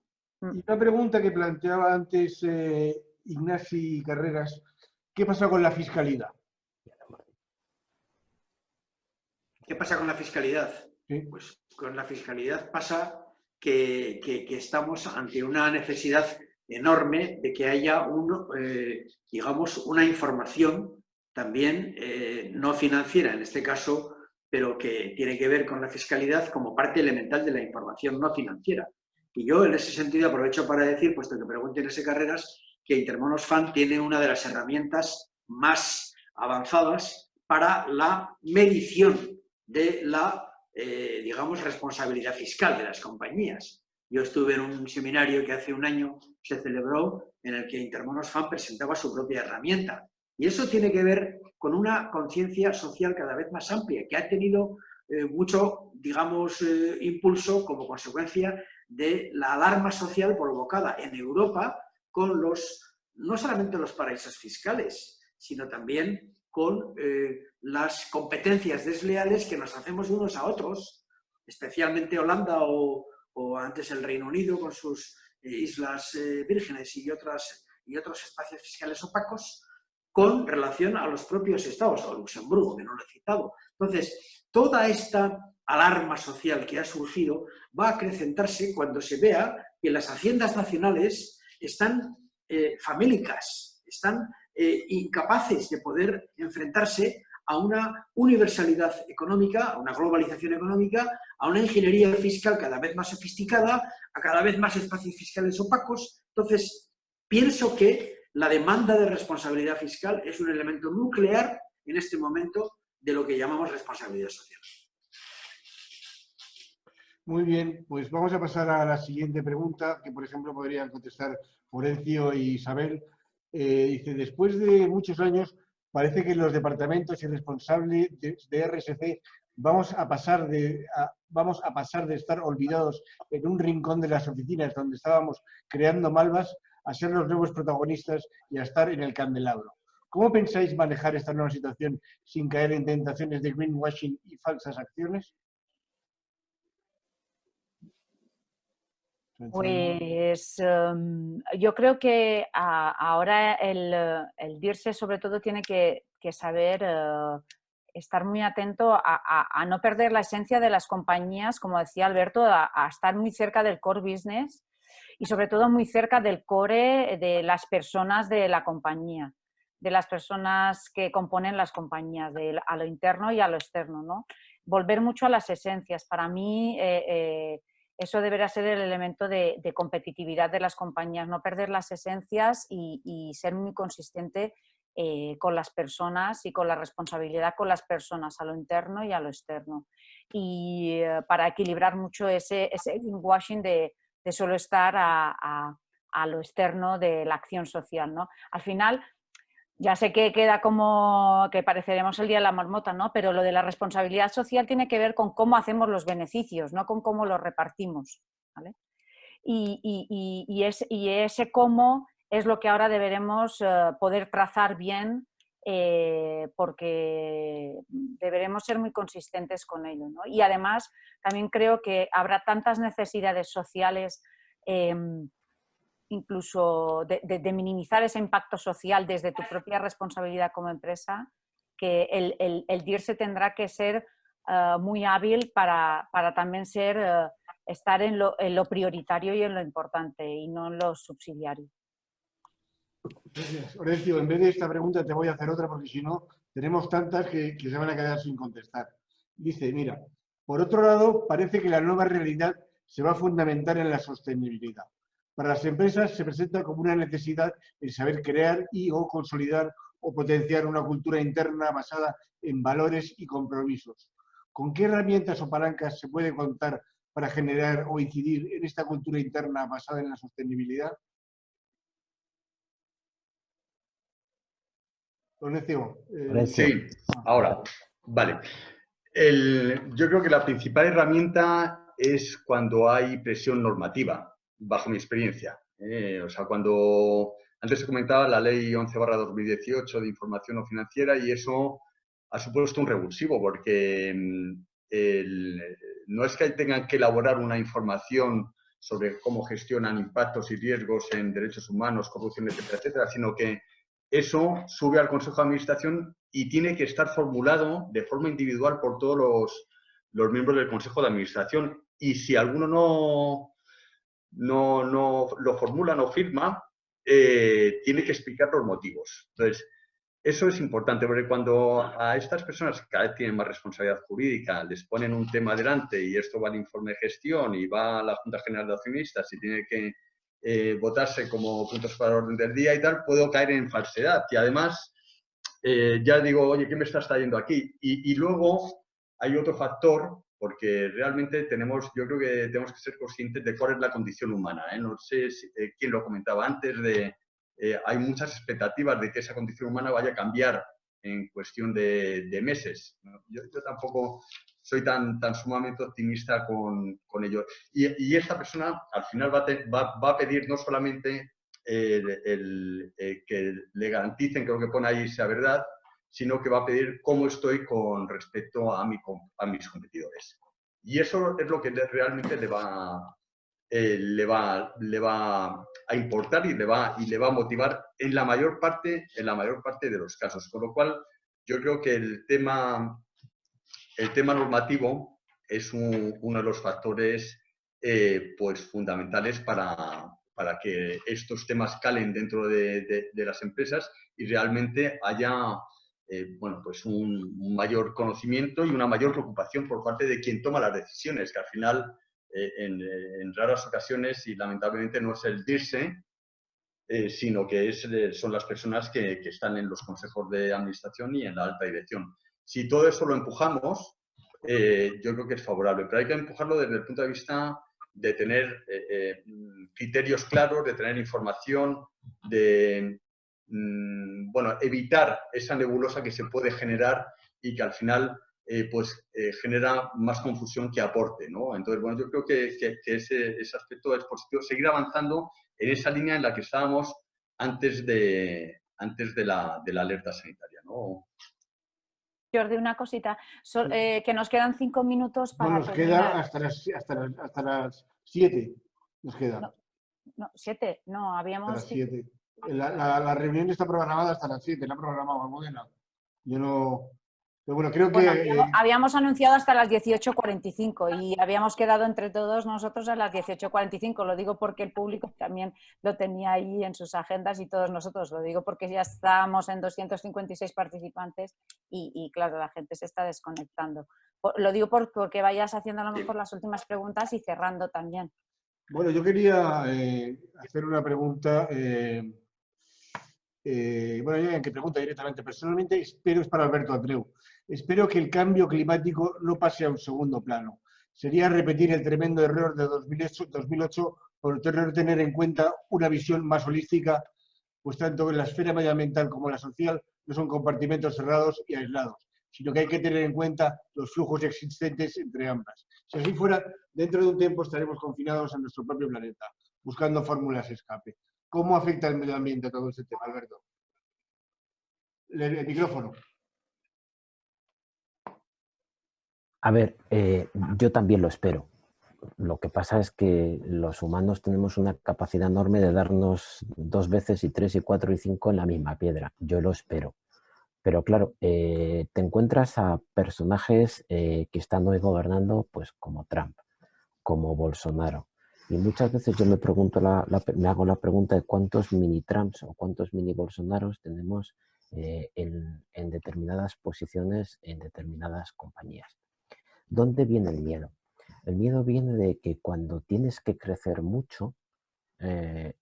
Y una pregunta que planteaba antes Ignasi Carreras: ¿qué pasa con la fiscalidad? ¿Qué pasa con la fiscalidad? ¿Sí? Pues con la fiscalidad pasa que estamos ante una necesidad enorme de que haya digamos, una información también no financiera en este caso, pero que tiene que ver con la fiscalidad como parte elemental de la información no financiera. Y yo en ese sentido aprovecho para decir, puesto que pregunten ese Carreras, que Intermonos Fund tiene una de las herramientas más avanzadas para la medición de la digamos, responsabilidad fiscal de las compañías. Yo estuve en un seminario que hace un año se celebró en el que Intermonos Fund presentaba su propia herramienta. Y eso tiene que ver con una conciencia social cada vez más amplia, que ha tenido mucho, digamos, impulso como consecuencia de la alarma social provocada en Europa con no solamente los paraísos fiscales, sino también con las competencias desleales que nos hacemos unos a otros, especialmente Holanda o antes el Reino Unido con sus Islas Vírgenes y otros espacios fiscales opacos, con relación a los propios estados, o Luxemburgo, que no lo he citado. Entonces, toda esta alarma social que ha surgido va a acrecentarse cuando se vea que las haciendas nacionales están famélicas, están incapaces de poder enfrentarse a una universalidad económica, a una globalización económica, a una ingeniería fiscal cada vez más sofisticada, a cada vez más espacios fiscales opacos. Entonces, pienso que la demanda de responsabilidad fiscal es un elemento nuclear en este momento de lo que llamamos responsabilidad social. Muy bien, pues vamos a pasar a la siguiente pregunta, que por ejemplo podrían contestar Florencio y Isabel. Dice, después de muchos años, parece que los departamentos y responsables de RSC vamos a pasar de estar olvidados en un rincón de las oficinas donde estábamos creando malvas a ser los nuevos protagonistas y a estar en el candelabro. ¿Cómo pensáis manejar esta nueva situación sin caer en tentaciones de greenwashing y falsas acciones? Pues yo creo que ahora el DIRSE sobre todo tiene que saber estar muy atento a no perder la esencia de las compañías, como decía Alberto, a estar muy cerca del core business y sobre todo muy cerca del core de las personas de la compañía, de las personas que componen las compañías, a lo interno y a lo externo, ¿no? Volver mucho a las esencias. Para mí eso deberá ser el elemento de competitividad de las compañías, no perder las esencias y ser muy consistente con las personas y con la responsabilidad con las personas, a lo interno y a lo externo. Y para equilibrar mucho ese greenwashing de solo estar a lo externo de la acción social, ¿no? Al final, ya sé que queda como que pareceremos el día de la marmota, ¿no? Pero lo de la responsabilidad social tiene que ver con cómo hacemos los beneficios, no con cómo los repartimos, ¿vale? Y ese cómo es lo que ahora deberemos poder trazar bien, porque deberemos ser muy consistentes con ello, ¿no? Y además también creo que habrá tantas necesidades sociales, incluso de minimizar ese impacto social desde tu propia responsabilidad como empresa, que el DIRSE tendrá que ser muy hábil para también estar en lo prioritario y en lo importante y no en lo subsidiario. Gracias. Horacio, en vez de esta pregunta te voy a hacer otra porque si no tenemos tantas que se van a quedar sin contestar. Dice, mira, por otro lado, parece que la nueva realidad se va a fundamentar en la sostenibilidad. Para las empresas se presenta como una necesidad el saber crear y o consolidar o potenciar una cultura interna basada en valores y compromisos. ¿Con qué herramientas o palancas se puede contar para generar o incidir en esta cultura interna basada en la sostenibilidad? Lorenzo. Sí, ahora, vale. Yo creo que la principal herramienta es cuando hay presión normativa, bajo mi experiencia. O sea, cuando antes se comentaba la ley 11/2018 de información no financiera y eso ha supuesto un revulsivo porque no es que tengan que elaborar una información sobre cómo gestionan impactos y riesgos en derechos humanos, corrupción, etcétera, etcétera, sino que eso sube al Consejo de Administración y tiene que estar formulado de forma individual por todos los miembros del Consejo de Administración. Y si alguno no lo formula, no firma, tiene que explicar los motivos. Entonces, eso es importante, porque cuando a estas personas que cada vez tienen más responsabilidad jurídica, les ponen un tema delante y esto va al informe de gestión y va a la Junta General de Accionistas y tiene que votarse como puntos para el orden del día y tal, puedo caer en falsedad. Y además, ya digo, oye, ¿qué me estás trayendo aquí? Y luego hay otro factor porque realmente yo creo que tenemos que ser conscientes de cuál es la condición humana, ¿eh? No sé quién lo comentaba antes, hay muchas expectativas de que esa condición humana vaya a cambiar en cuestión de meses, ¿no? Yo tampoco soy tan sumamente optimista con ello. Y esta persona al final va a pedir no solamente que le garanticen que lo que pone ahí sea verdad, sino que va a pedir cómo estoy con respecto a mis competidores. Y eso es lo que realmente le va a importar y le va a motivar en la mayor parte de los casos. Con lo cual, yo creo que el tema normativo es uno de los factores pues fundamentales para que estos temas calen dentro de las empresas y realmente haya bueno, pues un mayor conocimiento y una mayor preocupación por parte de quien toma las decisiones, que al final en raras ocasiones y lamentablemente no es el dirse, sino que son las personas que están en los consejos de administración y en la alta dirección. Si todo eso lo empujamos, yo creo que es favorable, pero hay que empujarlo desde el punto de vista de tener criterios claros, de tener información, de bueno, evitar esa nebulosa que se puede generar y que al final genera más confusión que aporte, ¿no? Entonces, bueno, yo creo que ese aspecto es positivo. Seguir avanzando en esa línea en la que estábamos antes de la alerta sanitaria, ¿no? Jordi, una cosita, que nos quedan 5 minutos para nos terminar. queda hasta las 7. Nos queda. No, 7, no, habíamos... Hasta las 7. La reunión está programada hasta las 7, la ha programado Almudena. Yo no... Pero bueno, creo que... Bueno, habíamos anunciado hasta las 18:45 y habíamos quedado entre todos nosotros a las 18:45. Lo digo porque el público también lo tenía ahí en sus agendas y todos nosotros. Lo digo porque ya estábamos en 256 participantes y claro, la gente se está desconectando. Lo digo porque vayas haciendo a lo mejor las últimas preguntas y cerrando también. Bueno, yo quería hacer una pregunta... bueno, yo que pregunta directamente. Personalmente espero, es para Alberto Andreu, espero que el cambio climático no pase a un segundo plano. Sería repetir el tremendo error de 2008 por no tener en cuenta una visión más holística, pues tanto en la esfera medioambiental como la social no son compartimentos cerrados y aislados, sino que hay que tener en cuenta los flujos existentes entre ambas. Si así fuera, dentro de un tiempo estaremos confinados a nuestro propio planeta, buscando fórmulas de escape. ¿Cómo afecta el medio ambiente a todo este tema, Alberto? El micrófono. A ver, yo también lo espero. Lo que pasa es que los humanos tenemos una capacidad enorme de darnos 2 veces y 3 y 4 y 5 en la misma piedra. Yo lo espero. Pero claro, te encuentras a personajes que están hoy gobernando pues como Trump, como Bolsonaro. Y muchas veces yo me pregunto, me hago la pregunta de cuántos mini Trumps o cuántos mini Bolsonaros tenemos en determinadas posiciones, en determinadas compañías. ¿Dónde viene el miedo? El miedo viene de que cuando tienes que crecer mucho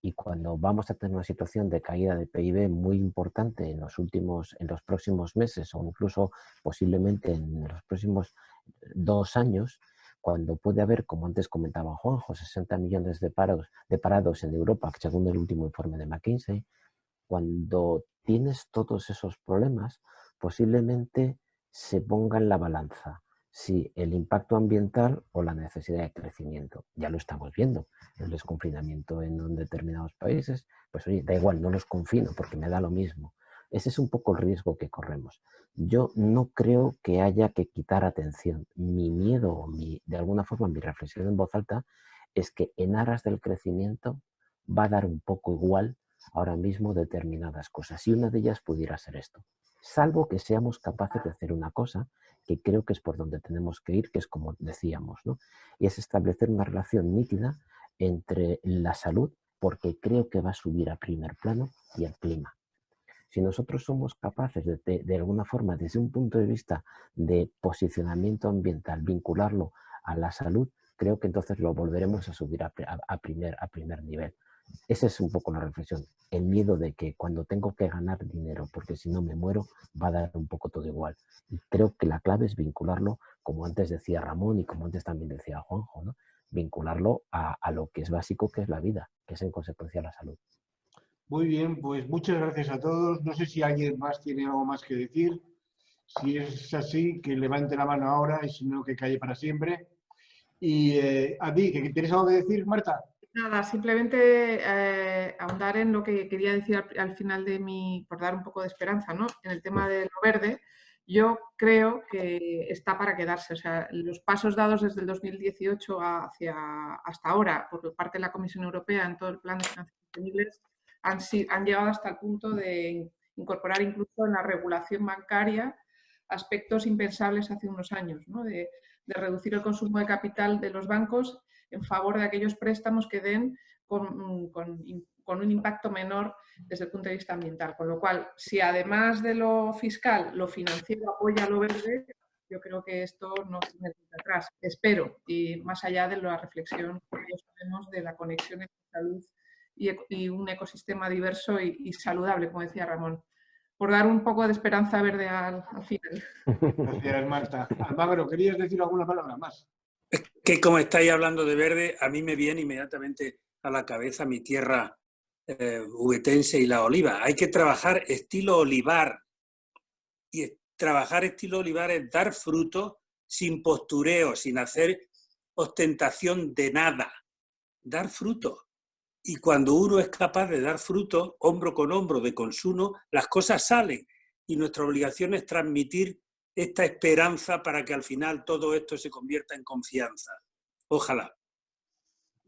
y cuando vamos a tener una situación de caída de PIB muy importante en los próximos meses o incluso posiblemente en los próximos 2 años, cuando puede haber, como antes comentaba Juanjo, 60 millones de parados en Europa, según el último informe de McKinsey, cuando tienes todos esos problemas, posiblemente se ponga en la balanza si el impacto ambiental o la necesidad de crecimiento. Ya lo estamos viendo, el desconfinamiento en determinados países, pues oye, da igual, no los confino porque me da lo mismo. Ese es un poco el riesgo que corremos. Yo no creo que haya que quitar atención. Mi miedo, de alguna forma mi reflexión en voz alta, es que en aras del crecimiento va a dar un poco igual ahora mismo determinadas cosas. Y una de ellas pudiera ser esto. Salvo que seamos capaces de hacer una cosa que creo que es por donde tenemos que ir, que es como decíamos, ¿no? Y es establecer una relación nítida entre la salud, porque creo que va a subir a primer plano, y el clima. Si nosotros somos capaces de alguna forma, desde un punto de vista de posicionamiento ambiental, vincularlo a la salud, creo que entonces lo volveremos a subir a primer nivel. Esa es un poco la reflexión. El miedo de que cuando tengo que ganar dinero, porque si no me muero, va a dar un poco todo igual. Y creo que la clave es vincularlo, como antes decía Ramón y como antes también decía Juanjo, ¿no? Vincularlo a lo que es básico, que es la vida, que es en consecuencia la salud. Muy bien, pues muchas gracias a todos. No sé si alguien más tiene algo más que decir. Si es así, que levante la mano ahora y si no, que calle para siempre. Y a ti, ¿que tienes algo que decir, Marta? Nada, simplemente ahondar en lo que quería decir al final de por dar un poco de esperanza, ¿no? En el tema de lo verde, yo creo que está para quedarse. O sea, los pasos dados desde el 2018 hasta ahora por parte de la Comisión Europea en todo el plan de finanzas sostenibles han llegado hasta el punto de incorporar incluso en la regulación bancaria aspectos impensables hace unos años, ¿no? De reducir el consumo de capital de los bancos en favor de aquellos préstamos que den con un impacto menor desde el punto de vista ambiental. Con lo cual, si además de lo fiscal, lo financiero apoya lo verde, yo creo que esto no tiene vuelta atrás. Espero, y más allá de la reflexión que todos tenemos de la conexión entre salud y un ecosistema diverso y saludable, como decía Ramón. Por dar un poco de esperanza verde al final. Gracias, Marta. Almagro, ¿querías decir alguna palabra más? Que como estáis hablando de verde, a mí me viene inmediatamente a la cabeza mi tierra huetense y la oliva. Hay que trabajar estilo olivar. Y trabajar estilo olivar es dar fruto sin postureo, sin hacer ostentación de nada. Dar fruto. Y cuando uno es capaz de dar fruto, hombro con hombro, de consumo, las cosas salen. Y nuestra obligación es transmitir esta esperanza para que al final todo esto se convierta en confianza. Ojalá.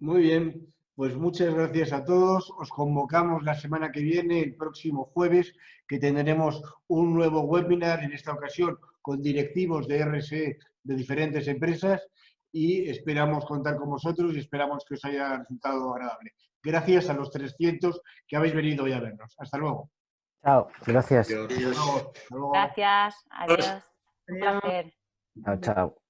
Muy bien, pues muchas gracias a todos. Os convocamos la semana que viene, el próximo jueves, que tendremos un nuevo webinar, en esta ocasión con directivos de RSE de diferentes empresas, y esperamos contar con vosotros y esperamos que os haya resultado agradable. Gracias a los 300 que habéis venido hoy a vernos. Hasta luego. Chao, gracias. Adiós. Hasta luego. Gracias, adiós. Un Adiós. placer. Chao, chao.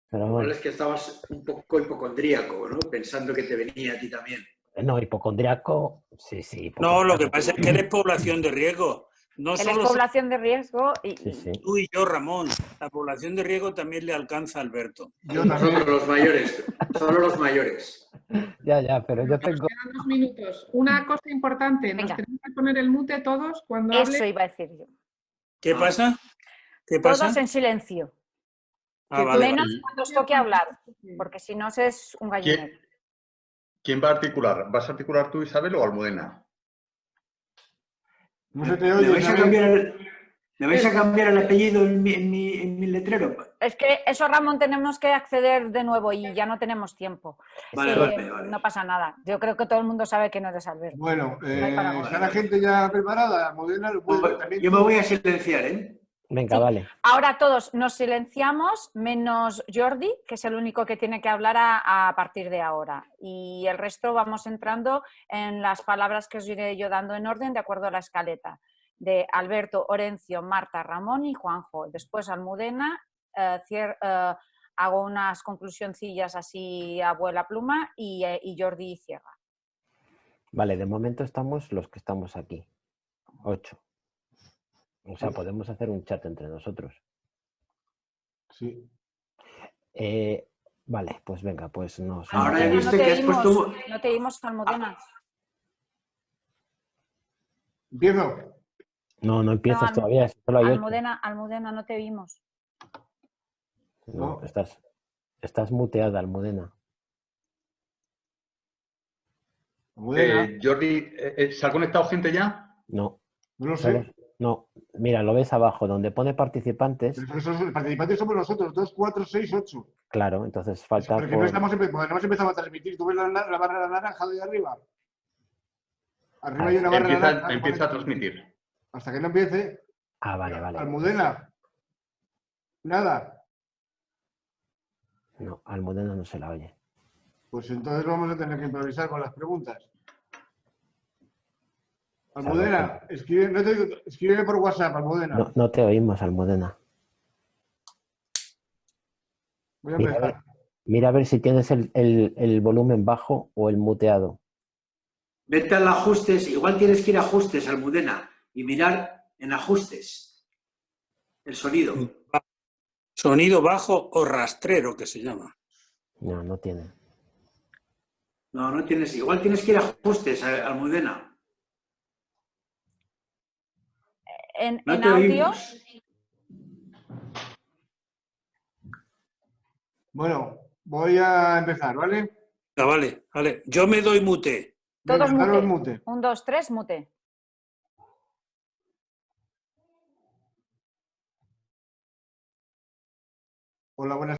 Pero Igual bueno, es que estabas un poco hipocondríaco, ¿no? Pensando que te venía a ti también. no, hipocondriaco, sí, sí. No, lo que hipocondriaco. pasa es que eres población de riesgo. No Él es solo población de riesgo y Sí, sí. tú y yo, Ramón. La población de riesgo también le alcanza a Alberto. Yo también. Solo los mayores. Solo los mayores. Ya, pero yo tengo... Quedan 2 minutos. Una cosa importante, nos Venga. tenemos que poner el mute todos cuando eso hable. iba a decir yo. ¿Qué pasa? ¿Qué pasa? Todos en silencio. Ah, vale, Menos vale. cuando os toque hablar, porque si no es un gallinero. ¿Quién va a articular? ¿Vas a articular tú, Isabel, o Almudena? No se te ¿Me oye, vais a Isabel. cambiar el apellido en mi letrero? Es que eso, Ramón, tenemos que acceder de nuevo y ya no tenemos tiempo. Vale, Es que vale. no pasa nada. Yo creo que todo el mundo sabe que no eres Alberto. Bueno, hay para ¿está la gente ya preparada? Modena, lo puede también. Yo me voy a silenciar, ¿eh? Venga, Sí. vale. Ahora todos nos silenciamos, menos Jordi, que es el único que tiene que hablar a partir de ahora. Y el resto vamos entrando en las palabras que os iré yo dando en orden de acuerdo a la escaleta. De Alberto, Orencio, Marta, Ramón y Juanjo. Después Almudena, hago unas conclusioncillas así a vuela pluma y Jordi cierra. Vale, de momento estamos los que estamos aquí. 8. O sea, podemos hacer un chat entre nosotros. Sí. Vale, pues venga, pues nos... Ahora he Almudena, visto que has puesto... no te oímos, Almudena. ¿Empiezo? No empiezas No, todavía, solo hay 8. Almudena, no te oímos. No, estás muteada, Almudena. Modena, Jordi, ¿se ha conectado gente ya? No. no lo sé. No, mira, lo ves abajo, donde pone participantes. Pero esos participantes somos nosotros, 2, 4, 6, 8. Claro, entonces falta... Porque no hemos empezado a transmitir. ¿Tú ves la barra naranja de arriba? Arriba hay una barra naranja. Empieza a transmitir. Hasta que no empiece. Vale. Almudena. Nada. No, Almudena no se la oye. Pues entonces vamos a tener que improvisar con las preguntas. Almudena, escríbeme por WhatsApp, Almudena. No te oímos, Almudena. Voy a empezar. Mira a ver si tienes el volumen bajo o el muteado. Vete al ajustes, igual tienes que ir a ajustes, Almudena, y mirar en ajustes el sonido. Sonido bajo o rastrero, que se llama. No, no tiene. No, no tienes, igual tienes que ir a ajustes, Almudena. En No te audio, oímos. Bueno, voy a empezar, ¿vale? Vale, vale. Yo me doy mute. todos Venga, daros mute. mute. 1, 2, 3, mute. Hola, buenas